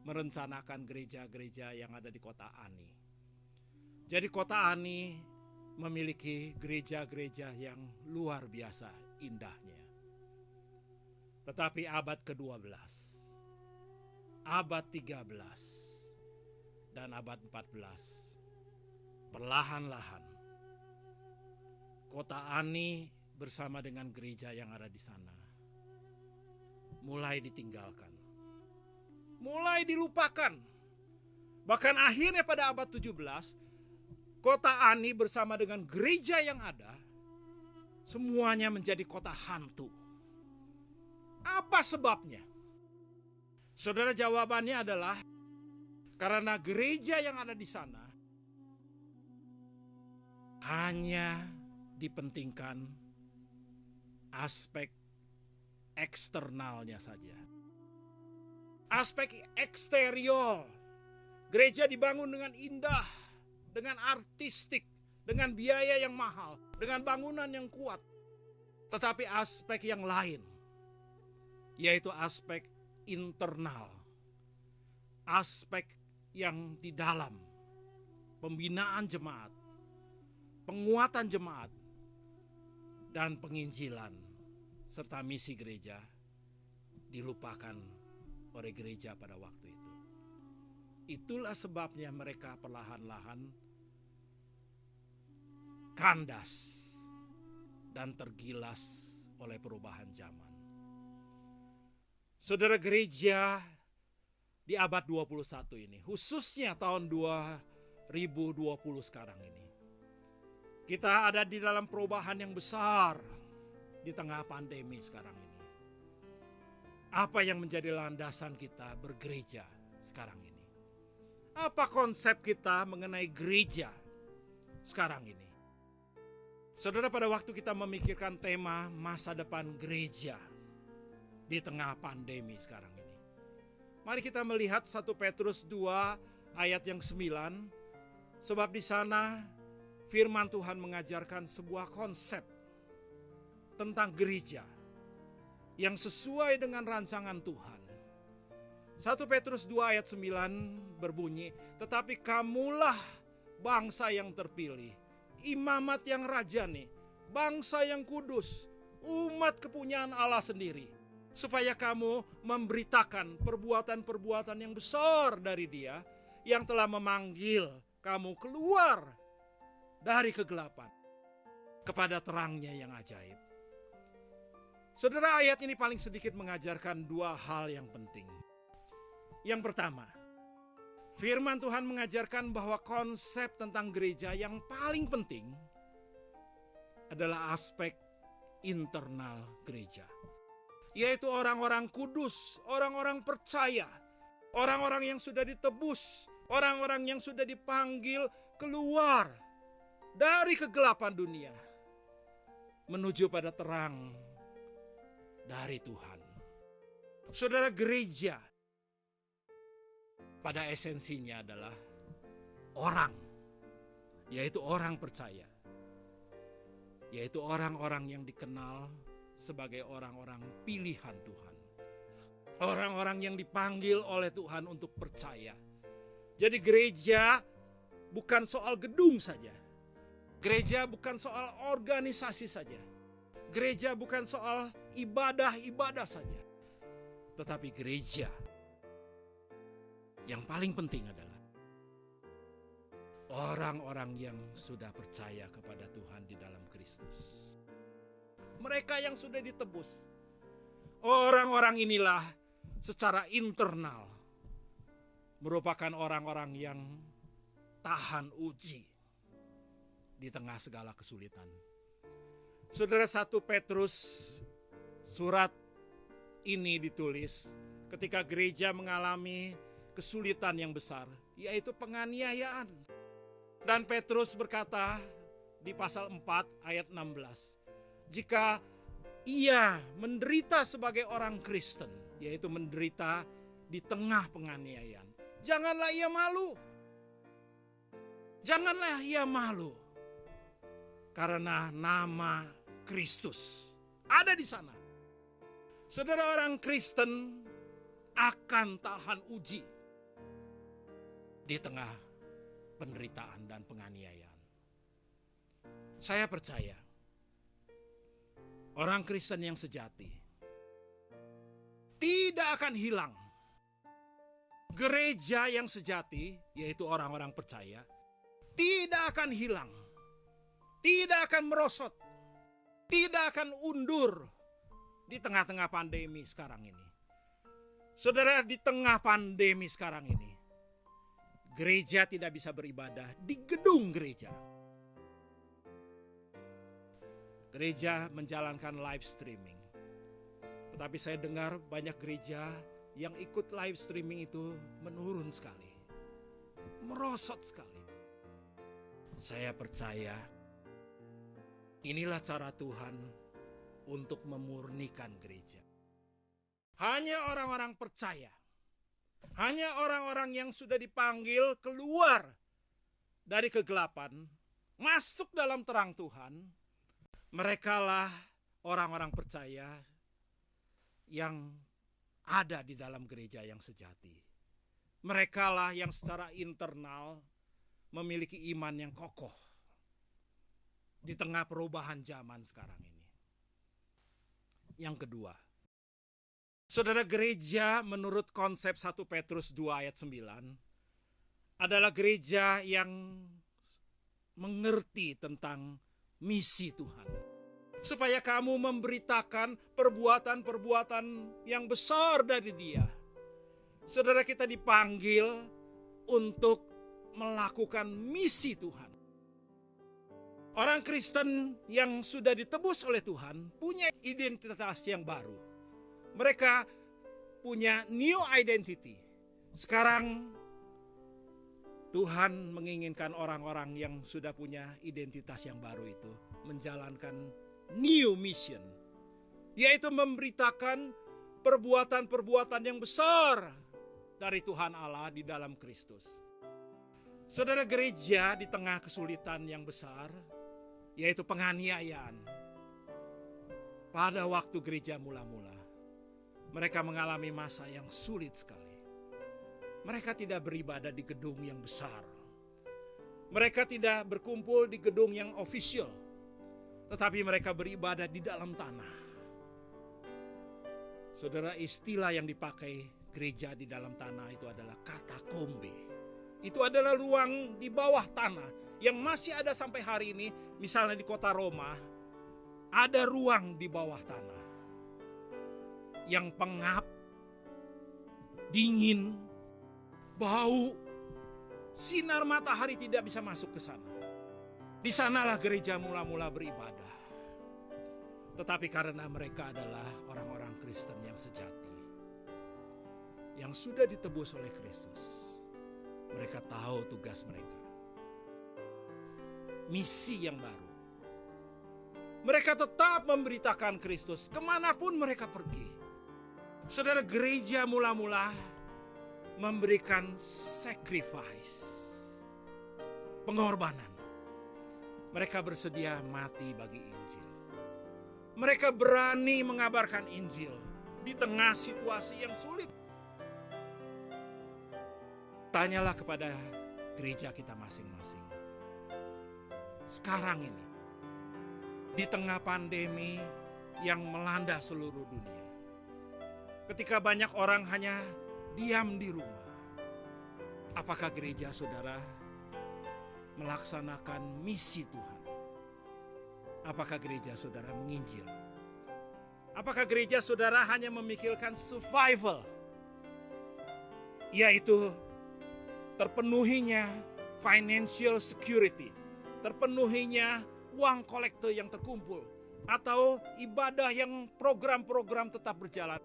merencanakan gereja-gereja yang ada di kota Ani. Jadi kota Ani memiliki gereja-gereja yang luar biasa indahnya. Tetapi abad ke-12, abad 13, dan abad 14, perlahan-lahan kota Ani bersama dengan gereja yang ada di sana mulai ditinggalkan, mulai dilupakan. Bahkan akhirnya pada abad 17, kota Ani bersama dengan gereja yang ada, semuanya menjadi kota hantu. Apa sebabnya? Saudara, jawabannya adalah karena gereja yang ada di sana hanya dipentingkan aspek eksternalnya saja. Aspek eksterior. Gereja dibangun dengan indah, dengan artistik, dengan biaya yang mahal, dengan bangunan yang kuat. Tetapi aspek yang lain, yaitu aspek internal, aspek yang di dalam, pembinaan jemaat, penguatan jemaat, dan penginjilan, serta misi gereja, dilupakan oleh gereja pada waktu itu. Itulah sebabnya mereka perlahan-lahan kandas dan tergilas oleh perubahan zaman. Saudara, gereja di abad 21 ini, khususnya tahun 2020 sekarang ini, kita ada di dalam perubahan yang besar di tengah pandemi sekarang ini. Apa yang menjadi landasan kita bergereja sekarang ini? Apa konsep kita mengenai gereja sekarang ini? Saudara, pada waktu kita memikirkan tema masa depan gereja di tengah pandemi sekarang ini, mari kita melihat 1 Petrus 2 ayat yang 9, sebab di sana firman Tuhan mengajarkan sebuah konsep tentang gereja yang sesuai dengan rancangan Tuhan. 1 Petrus 2 ayat 9 berbunyi, tetapi kamulah bangsa yang terpilih, imamat yang rajani, bangsa yang kudus, umat kepunyaan Allah sendiri, supaya kamu memberitakan perbuatan-perbuatan yang besar dari Dia yang telah memanggil kamu keluar dari kegelapan kepada terangnya yang ajaib. Saudara, ayat ini paling sedikit mengajarkan dua hal yang penting. Yang pertama, firman Tuhan mengajarkan bahwa konsep tentang gereja yang paling penting adalah aspek internal gereja, yaitu orang-orang kudus, orang-orang percaya, orang-orang yang sudah ditebus, orang-orang yang sudah dipanggil keluar dari kegelapan dunia menuju pada terang dari Tuhan. Saudara, gereja pada esensinya adalah orang, yaitu orang percaya, yaitu orang-orang yang dikenal sebagai orang-orang pilihan Tuhan, orang-orang yang dipanggil oleh Tuhan untuk percaya. Jadi gereja bukan soal gedung saja, gereja bukan soal organisasi saja, gereja bukan soal ibadah-ibadah saja, tetapi gereja yang paling penting adalah orang-orang yang sudah percaya kepada Tuhan di dalam Kristus. Mereka yang sudah ditebus. Orang-orang inilah secara internal merupakan orang-orang yang tahan uji di tengah segala kesulitan. Saudara, 1 Petrus surat ini ditulis ketika gereja mengalami kesulitan yang besar, yaitu penganiayaan. Dan Petrus berkata di pasal 4 ayat 16, jika ia menderita sebagai orang Kristen, yaitu menderita di tengah penganiayaan, janganlah ia malu. Janganlah ia malu. Karena nama Kristus ada di sana. Saudara, orang Kristen akan tahan uji di tengah penderitaan dan penganiayaan. Saya percaya orang Kristen yang sejati tidak akan hilang. Gereja yang sejati, yaitu orang-orang percaya, tidak akan hilang, tidak akan merosot, tidak akan undur di tengah-tengah pandemi sekarang ini. Saudara, di tengah pandemi sekarang ini, gereja tidak bisa beribadah di gedung gereja. Gereja menjalankan live streaming. Tetapi saya dengar banyak gereja yang ikut live streaming itu menurun sekali. Merosot sekali. Saya percaya inilah cara Tuhan untuk memurnikan gereja. Hanya orang-orang percaya, hanya orang-orang yang sudah dipanggil keluar dari kegelapan, masuk dalam terang Tuhan, merekalah orang-orang percaya yang ada di dalam gereja yang sejati. Merekalah yang secara internal memiliki iman yang kokoh di tengah perubahan zaman sekarang ini. Yang kedua, saudara, gereja menurut konsep 1 Petrus 2 ayat 9 adalah gereja yang mengerti tentang misi Tuhan. Supaya kamu memberitakan perbuatan-perbuatan yang besar dari Dia. Saudara, kita dipanggil untuk melakukan misi Tuhan. Orang Kristen yang sudah ditebus oleh Tuhan punya identitas yang baru. Mereka punya new identity. Sekarang Tuhan menginginkan orang-orang yang sudah punya identitas yang baru itu menjalankan new mission, yaitu memberitakan perbuatan-perbuatan yang besar dari Tuhan Allah di dalam Kristus. Saudara, gereja di tengah kesulitan yang besar, yaitu penganiayaan. Pada waktu gereja mula-mula, mereka mengalami masa yang sulit sekali. Mereka tidak beribadah di gedung yang besar. Mereka tidak berkumpul di gedung yang official, tetapi mereka beribadah di dalam tanah. Saudara, istilah yang dipakai gereja di dalam tanah itu adalah katakombe. Itu adalah ruang di bawah tanah yang masih ada sampai hari ini. Misalnya di kota Roma, ada ruang di bawah tanah yang pengap, dingin, bau, sinar matahari tidak bisa masuk ke sana. Di sanalah gereja mula-mula beribadah. Tetapi karena mereka adalah orang-orang Kristen yang sejati, yang sudah ditebus oleh Kristus, mereka tahu tugas mereka. Misi yang baru. Mereka tetap memberitakan Kristus kemanapun mereka pergi. Saudara, gereja mula-mula memberikan sacrifice, pengorbanan. Mereka bersedia mati bagi Injil. Mereka berani mengabarkan Injil di tengah situasi yang sulit. Tanyalah kepada gereja kita masing-masing. Sekarang ini, di tengah pandemi yang melanda seluruh dunia, ketika banyak orang hanya diam di rumah, apakah gereja saudara melaksanakan misi Tuhan? Apakah gereja saudara menginjil? Apakah gereja saudara hanya memikirkan survival, yaitu terpenuhinya financial security, terpenuhinya uang kolektor yang terkumpul, atau ibadah yang program-program tetap berjalan?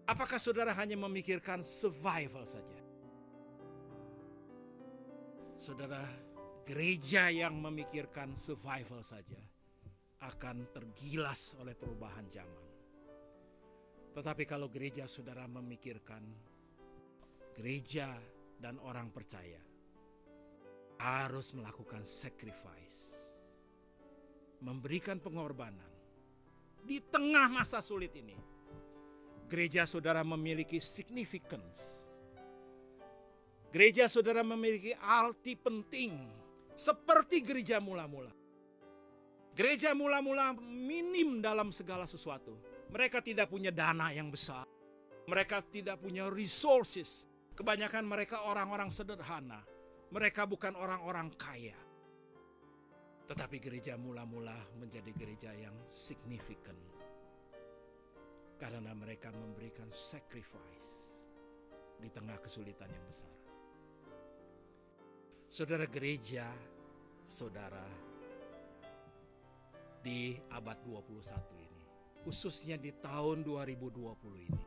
Apakah saudara hanya memikirkan survival saja? Saudara, gereja yang memikirkan survival saja akan tergilas oleh perubahan zaman. Tetapi kalau gereja saudara memikirkan gereja dan orang percaya harus melakukan sacrifice, memberikan pengorbanan di tengah masa sulit ini, gereja saudara memiliki significance Gereja saudara memiliki arti penting seperti gereja mula-mula. Gereja mula-mula minim dalam segala sesuatu. Mereka tidak punya dana yang besar. Mereka tidak punya resources. Kebanyakan mereka orang-orang sederhana. Mereka bukan orang-orang kaya. Tetapi gereja mula-mula menjadi gereja yang signifikan. Karena mereka memberikan sacrifice di tengah kesulitan yang besar. Saudara, gereja saudara di abad 21 ini, khususnya di tahun 2020 ini,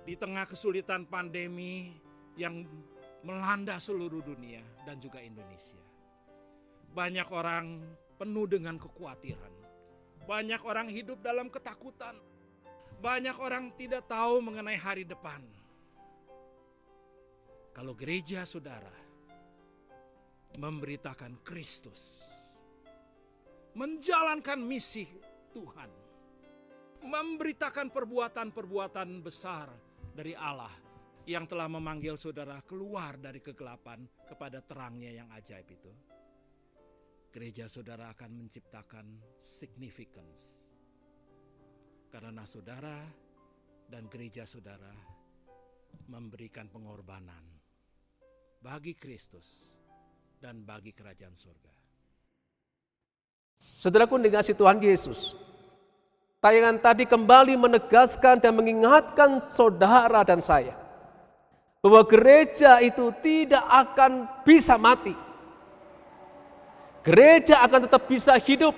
di tengah kesulitan pandemi yang melanda seluruh dunia dan juga Indonesia. Banyak orang penuh dengan kekhawatiran. Banyak orang hidup dalam ketakutan. Banyak orang tidak tahu mengenai hari depan. Kalau gereja saudara memberitakan Kristus, menjalankan misi Tuhan, memberitakan perbuatan-perbuatan besar dari Allah yang telah memanggil saudara keluar dari kegelapan kepada terangnya yang ajaib itu, gereja saudara akan menciptakan significance. Karena saudara dan gereja saudara memberikan pengorbanan bagi Kristus dan bagi kerajaan surga. Saudaraku dikasihi Tuhan Yesus, tayangan tadi kembali menegaskan dan mengingatkan saudara dan saya bahwa gereja itu tidak akan bisa mati. Gereja akan tetap bisa hidup.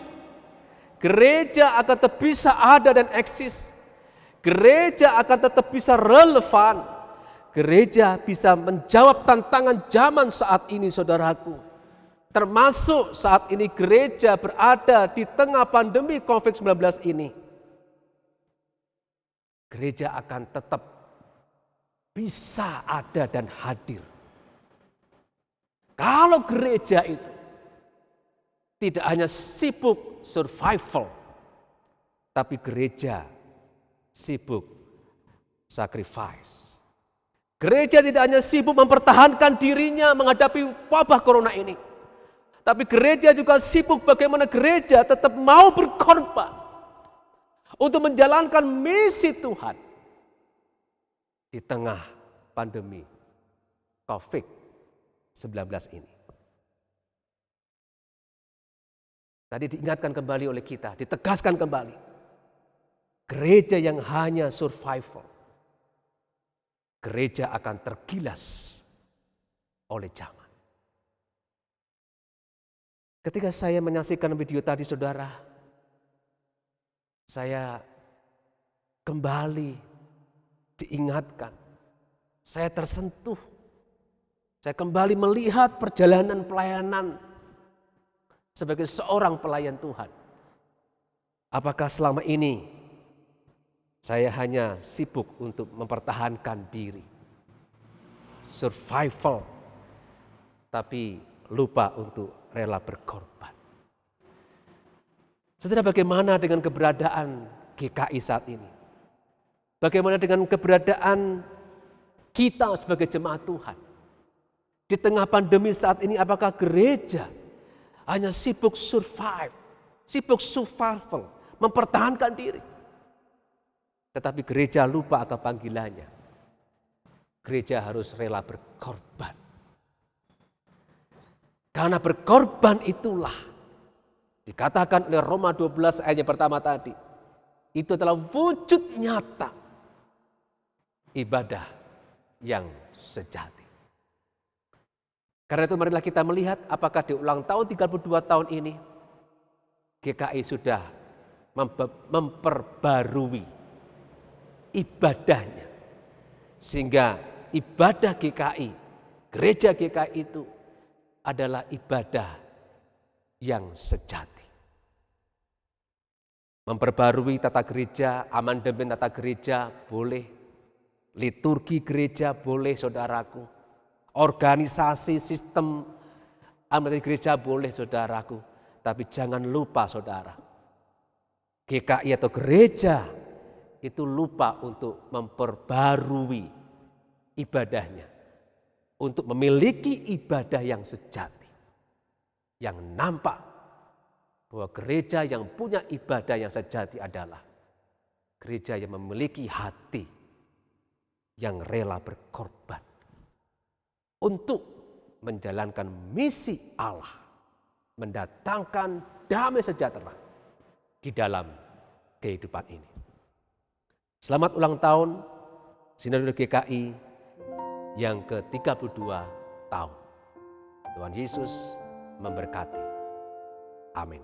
Gereja akan tetap bisa ada dan eksis. Gereja akan tetap bisa relevan. Gereja bisa menjawab tantangan zaman saat ini, saudaraku. Termasuk saat ini gereja berada di tengah pandemi COVID-19 ini. Gereja akan tetap bisa ada dan hadir. Kalau gereja itu tidak hanya sibuk survival, tapi gereja sibuk sacrifice. Gereja tidak hanya sibuk mempertahankan dirinya menghadapi wabah corona ini, tapi gereja juga sibuk bagaimana gereja tetap mau berkorban untuk menjalankan misi Tuhan di tengah pandemi COVID-19 ini. Tadi diingatkan kembali oleh kita, ditegaskan kembali. Gereja yang hanya survival, gereja akan tergilas oleh zaman. Ketika saya menyaksikan video tadi, saudara, saya kembali diingatkan, saya tersentuh, saya kembali melihat perjalanan pelayanan sebagai seorang pelayan Tuhan. Apakah selama ini saya hanya sibuk untuk mempertahankan diri, survival, tapi lupa untuk rela berkorban? Saudara, bagaimana dengan keberadaan GKI saat ini? Bagaimana dengan keberadaan kita sebagai jemaat Tuhan? Di tengah pandemi saat ini, apakah gereja hanya sibuk survive, sibuk survival, mempertahankan diri? Tetapi gereja lupa akan panggilannya. Gereja harus rela berkorban. Karena berkorban itulah dikatakan oleh Roma 12 ayat yang pertama tadi, itu adalah wujud nyata ibadah yang sejati. Karena itu marilah kita melihat apakah di ulang tahun 32 tahun ini GKI sudah memperbarui ibadahnya, sehingga ibadah GKI, gereja GKI itu adalah ibadah yang sejati. Memperbarui tata gereja, amandemen tata gereja boleh, liturgi gereja boleh, saudaraku, organisasi sistem amandemen gereja boleh, saudaraku, tapi jangan lupa, saudara, GKI atau gereja itu lupa untuk memperbarui ibadahnya untuk memiliki ibadah yang sejati, yang nampak bahwa gereja yang punya ibadah yang sejati adalah gereja yang memiliki hati yang rela berkorban untuk menjalankan misi Allah, mendatangkan damai sejahtera di dalam kehidupan ini. Selamat ulang tahun Sinode GKI yang ke-32 tahun. Tuhan Yesus memberkati. Amin.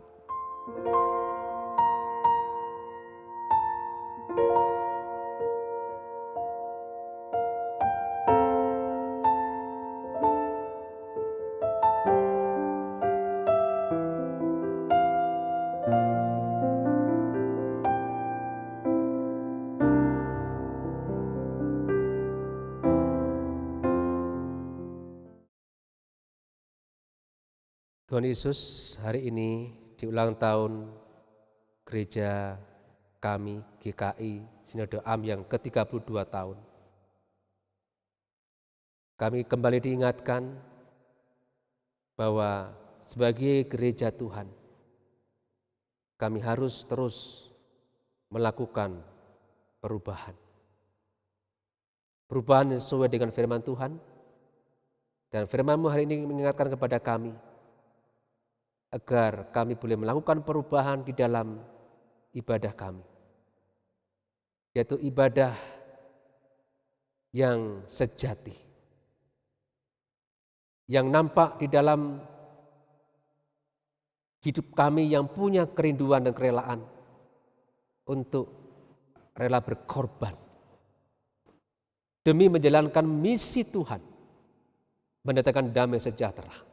Tuhan Yesus, hari ini di ulang tahun gereja kami GKI Sinode Am yang ke-32 tahun. Kami kembali diingatkan bahwa sebagai gereja Tuhan, kami harus terus melakukan perubahan. Perubahan sesuai dengan firman Tuhan, dan firman-Mu hari ini mengingatkan kepada kami agar kami boleh melakukan perubahan di dalam ibadah kami, yaitu ibadah yang sejati, yang nampak di dalam hidup kami yang punya kerinduan dan kerelaan untuk rela berkorban demi menjalankan misi Tuhan, mendatangkan damai sejahtera.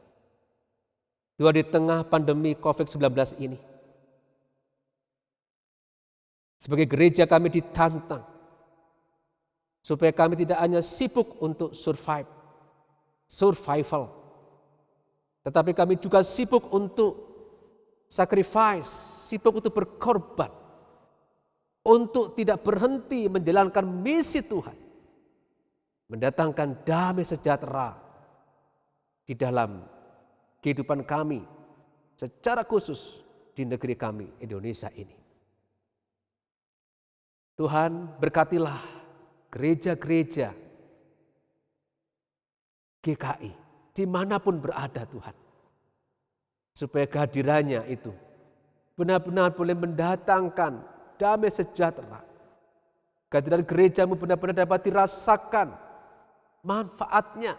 Tuhan, di tengah pandemi COVID-19 ini, sebagai gereja kami ditantang supaya kami tidak hanya sibuk untuk survival, tetapi kami juga sibuk untuk sacrifice, sibuk untuk berkorban, untuk tidak berhenti menjalankan misi Tuhan, mendatangkan damai sejahtera di dalam kehidupan kami, secara khusus di negeri kami Indonesia ini. Tuhan, berkatilah gereja-gereja GKI dimanapun berada Tuhan, supaya kehadirannya itu benar-benar boleh mendatangkan damai sejahtera. Kehadiran gerejamu benar-benar dapat dirasakan manfaatnya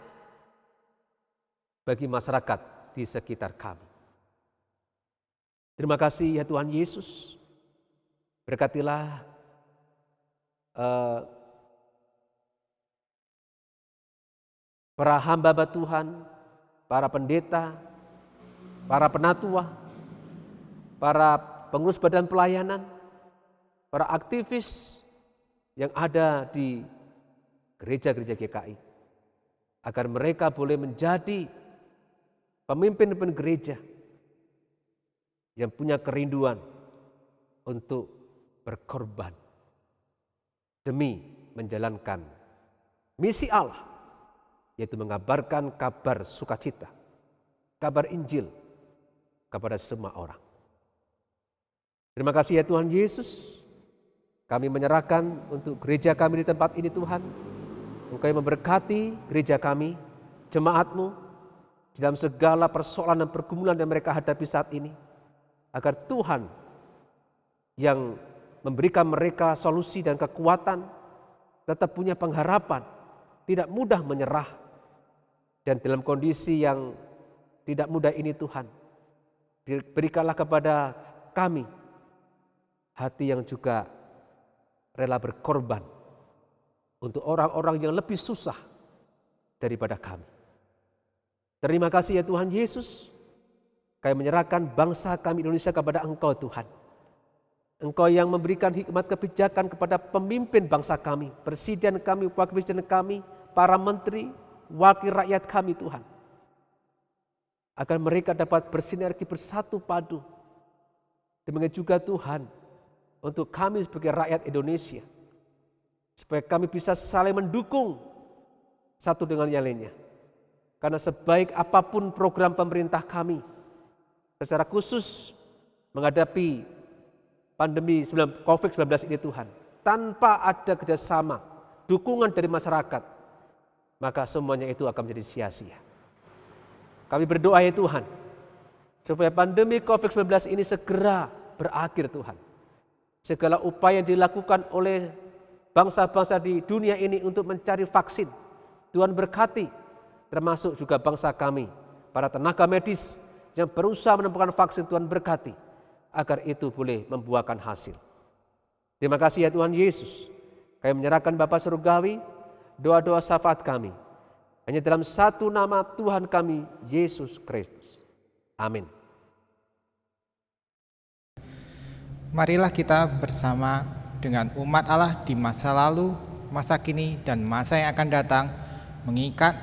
bagi masyarakat di sekitar kami. Terima kasih ya Tuhan Yesus. Berkatilah para hamba Tuhan, para pendeta, para penatua, para pengurus badan pelayanan, para aktivis yang ada di gereja-gereja GKI, agar mereka boleh menjadi pemimpin-pemimpin gereja yang punya kerinduan untuk berkorban demi menjalankan misi Allah, yaitu mengabarkan kabar sukacita, kabar Injil kepada semua orang. Terima kasih ya Tuhan Yesus. Kami menyerahkan untuk gereja kami di tempat ini Tuhan. Engkau yang memberkati gereja kami, jemaat-Mu, dalam segala persoalan dan pergumulan yang mereka hadapi saat ini, agar Tuhan yang memberikan mereka solusi dan kekuatan, tetap punya pengharapan, tidak mudah menyerah, dan dalam kondisi yang tidak mudah ini Tuhan, berikanlah kepada kami hati yang juga rela berkorban untuk orang-orang yang lebih susah daripada kami. Terima kasih ya Tuhan Yesus. Kami menyerahkan bangsa kami Indonesia kepada Engkau Tuhan. Engkau yang memberikan hikmat kebijakan kepada pemimpin bangsa kami, presiden kami, wakil presiden kami, para menteri, wakil rakyat kami Tuhan. Agar mereka dapat bersinergi bersatu padu. Demikian juga Tuhan, untuk kami sebagai rakyat Indonesia, supaya kami bisa saling mendukung satu dengan yang lainnya, Karena sebaik apapun program pemerintah kami, secara khusus menghadapi pandemi COVID-19 ini Tuhan, tanpa ada kerjasama, dukungan dari masyarakat, maka semuanya itu akan menjadi sia-sia. Kami berdoa ya Tuhan, supaya pandemi COVID-19 ini segera berakhir Tuhan. Segala upaya yang dilakukan oleh bangsa-bangsa di dunia ini untuk mencari vaksin, Tuhan berkati, termasuk juga bangsa kami, para tenaga medis yang berusaha menemukan vaksin, Tuhan berkati, agar itu boleh membuahkan hasil. Terima kasih ya Tuhan Yesus, kami menyerahkan Bapa Surgawi, doa-doa syafaat kami, hanya dalam satu nama Tuhan kami, Yesus Kristus. Amin. Marilah kita bersama dengan umat Allah di masa lalu, masa kini, dan masa yang akan datang mengikat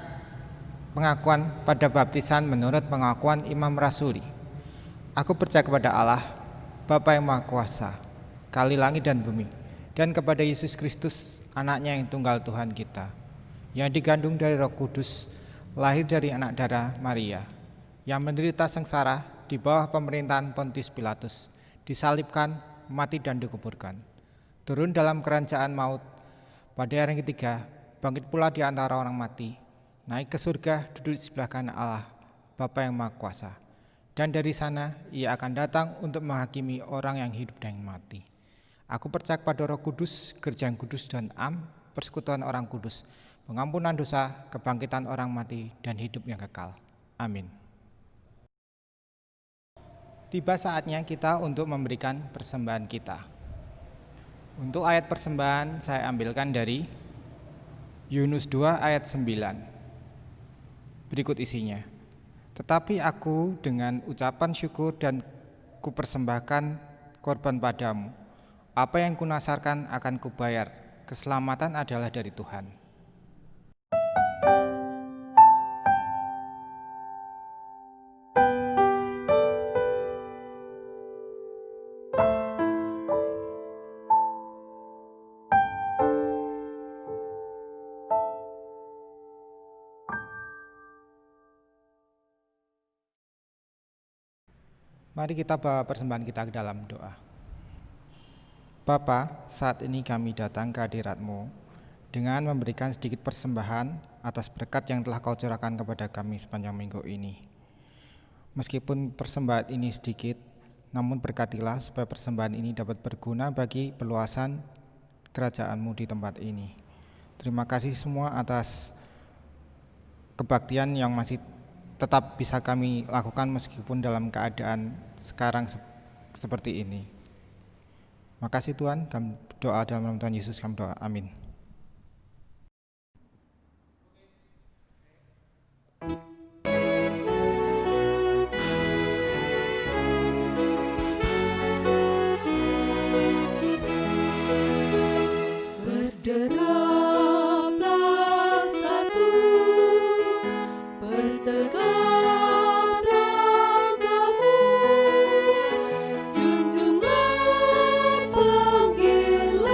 pengakuan pada baptisan menurut pengakuan Imam Rasuli. Aku percaya kepada Allah, Bapa yang Maha Kuasa, Kali langit dan bumi, dan kepada Yesus Kristus, anaknya yang tunggal Tuhan kita, yang digandung dari Roh Kudus, lahir dari anak darah Maria, yang menderita sengsara di bawah pemerintahan Pontius Pilatus, disalibkan, mati dan dikuburkan, turun dalam kerajaan maut, pada hari ketiga bangkit pula di antara orang mati, naik ke surga, duduk di sebelah kanan Allah, Bapa yang Maha Kuasa, dan dari sana ia akan datang untuk menghakimi orang yang hidup dan yang mati. Aku percaya pada Roh Kudus, gereja yang kudus dan persekutuan orang kudus, pengampunan dosa, kebangkitan orang mati, dan hidup yang kekal. Amin. Tiba saatnya kita untuk memberikan persembahan kita. Untuk ayat persembahan saya ambilkan dari Yunus 2 ayat 9. Berikut isinya. Tetapi aku dengan ucapan syukur dan kupersembahkan korban padamu. Apa yang kunasarkan akan kubayar. Keselamatan adalah dari Tuhan. Mari kita bawa persembahan kita ke dalam doa. Bapa, saat ini kami datang ke hadirat-Mu dengan memberikan sedikit persembahan atas berkat yang telah Kau curahkan kepada kami sepanjang minggu ini. Meskipun persembahan ini sedikit, namun berkatilah supaya persembahan ini dapat berguna bagi perluasan kerajaan-Mu di tempat ini. Terima kasih semua atas kebaktian yang masih tetap bisa kami lakukan meskipun dalam keadaan sekarang seperti ini. Makasih Tuhan, kami doa dalam nama Tuhan Yesus kami doa, amin. Berderaplah satu, bertegap langkahmu, junjunglah panggilannya,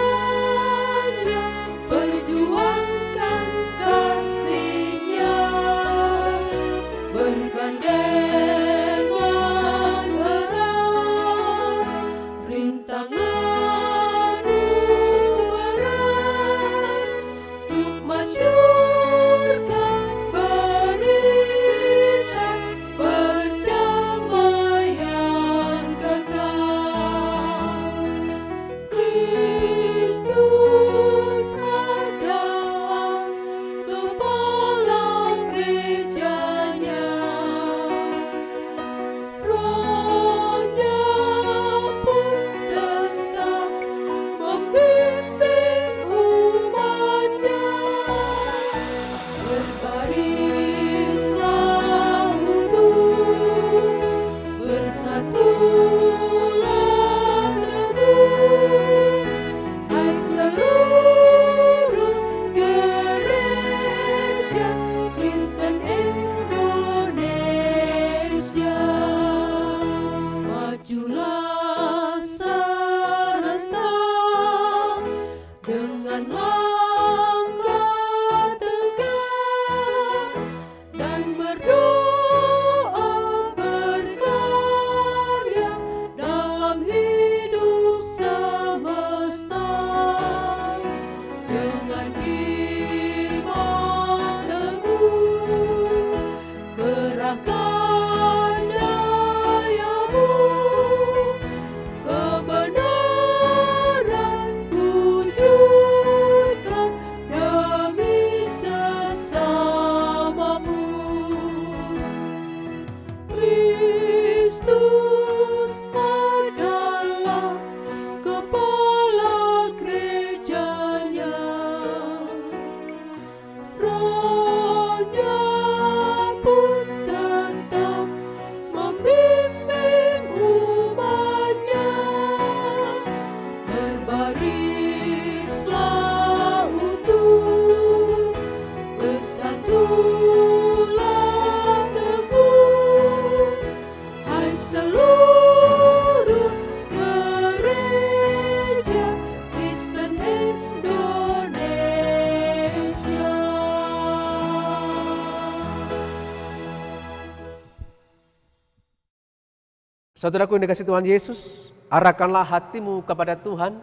Saudaraku yang dikasihi Tuhan Yesus, arahkanlah hatimu kepada Tuhan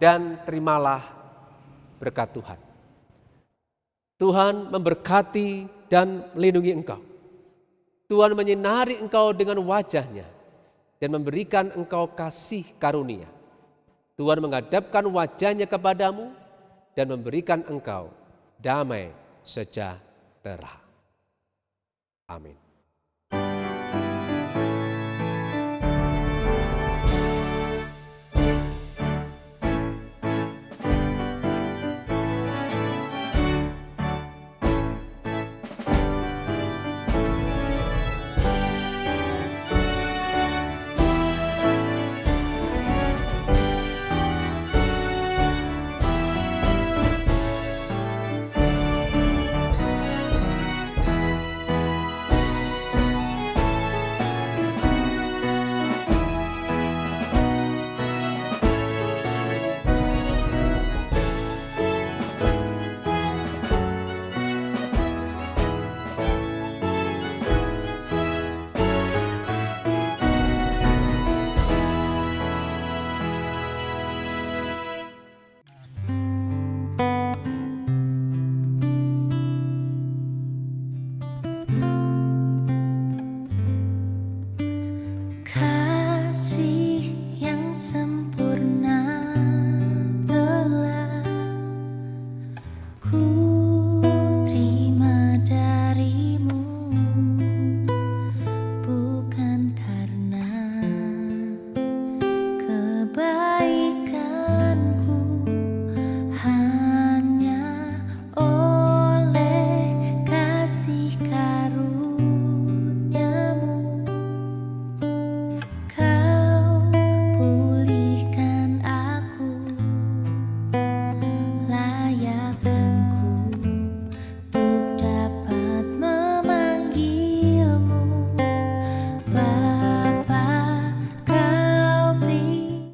dan terimalah berkat Tuhan. Tuhan memberkati dan melindungi engkau. Tuhan menyinari engkau dengan wajah-Nya dan memberikan engkau kasih karunia. Tuhan menghadapkan wajah-Nya kepadamu dan memberikan engkau damai sejahtera. Amin.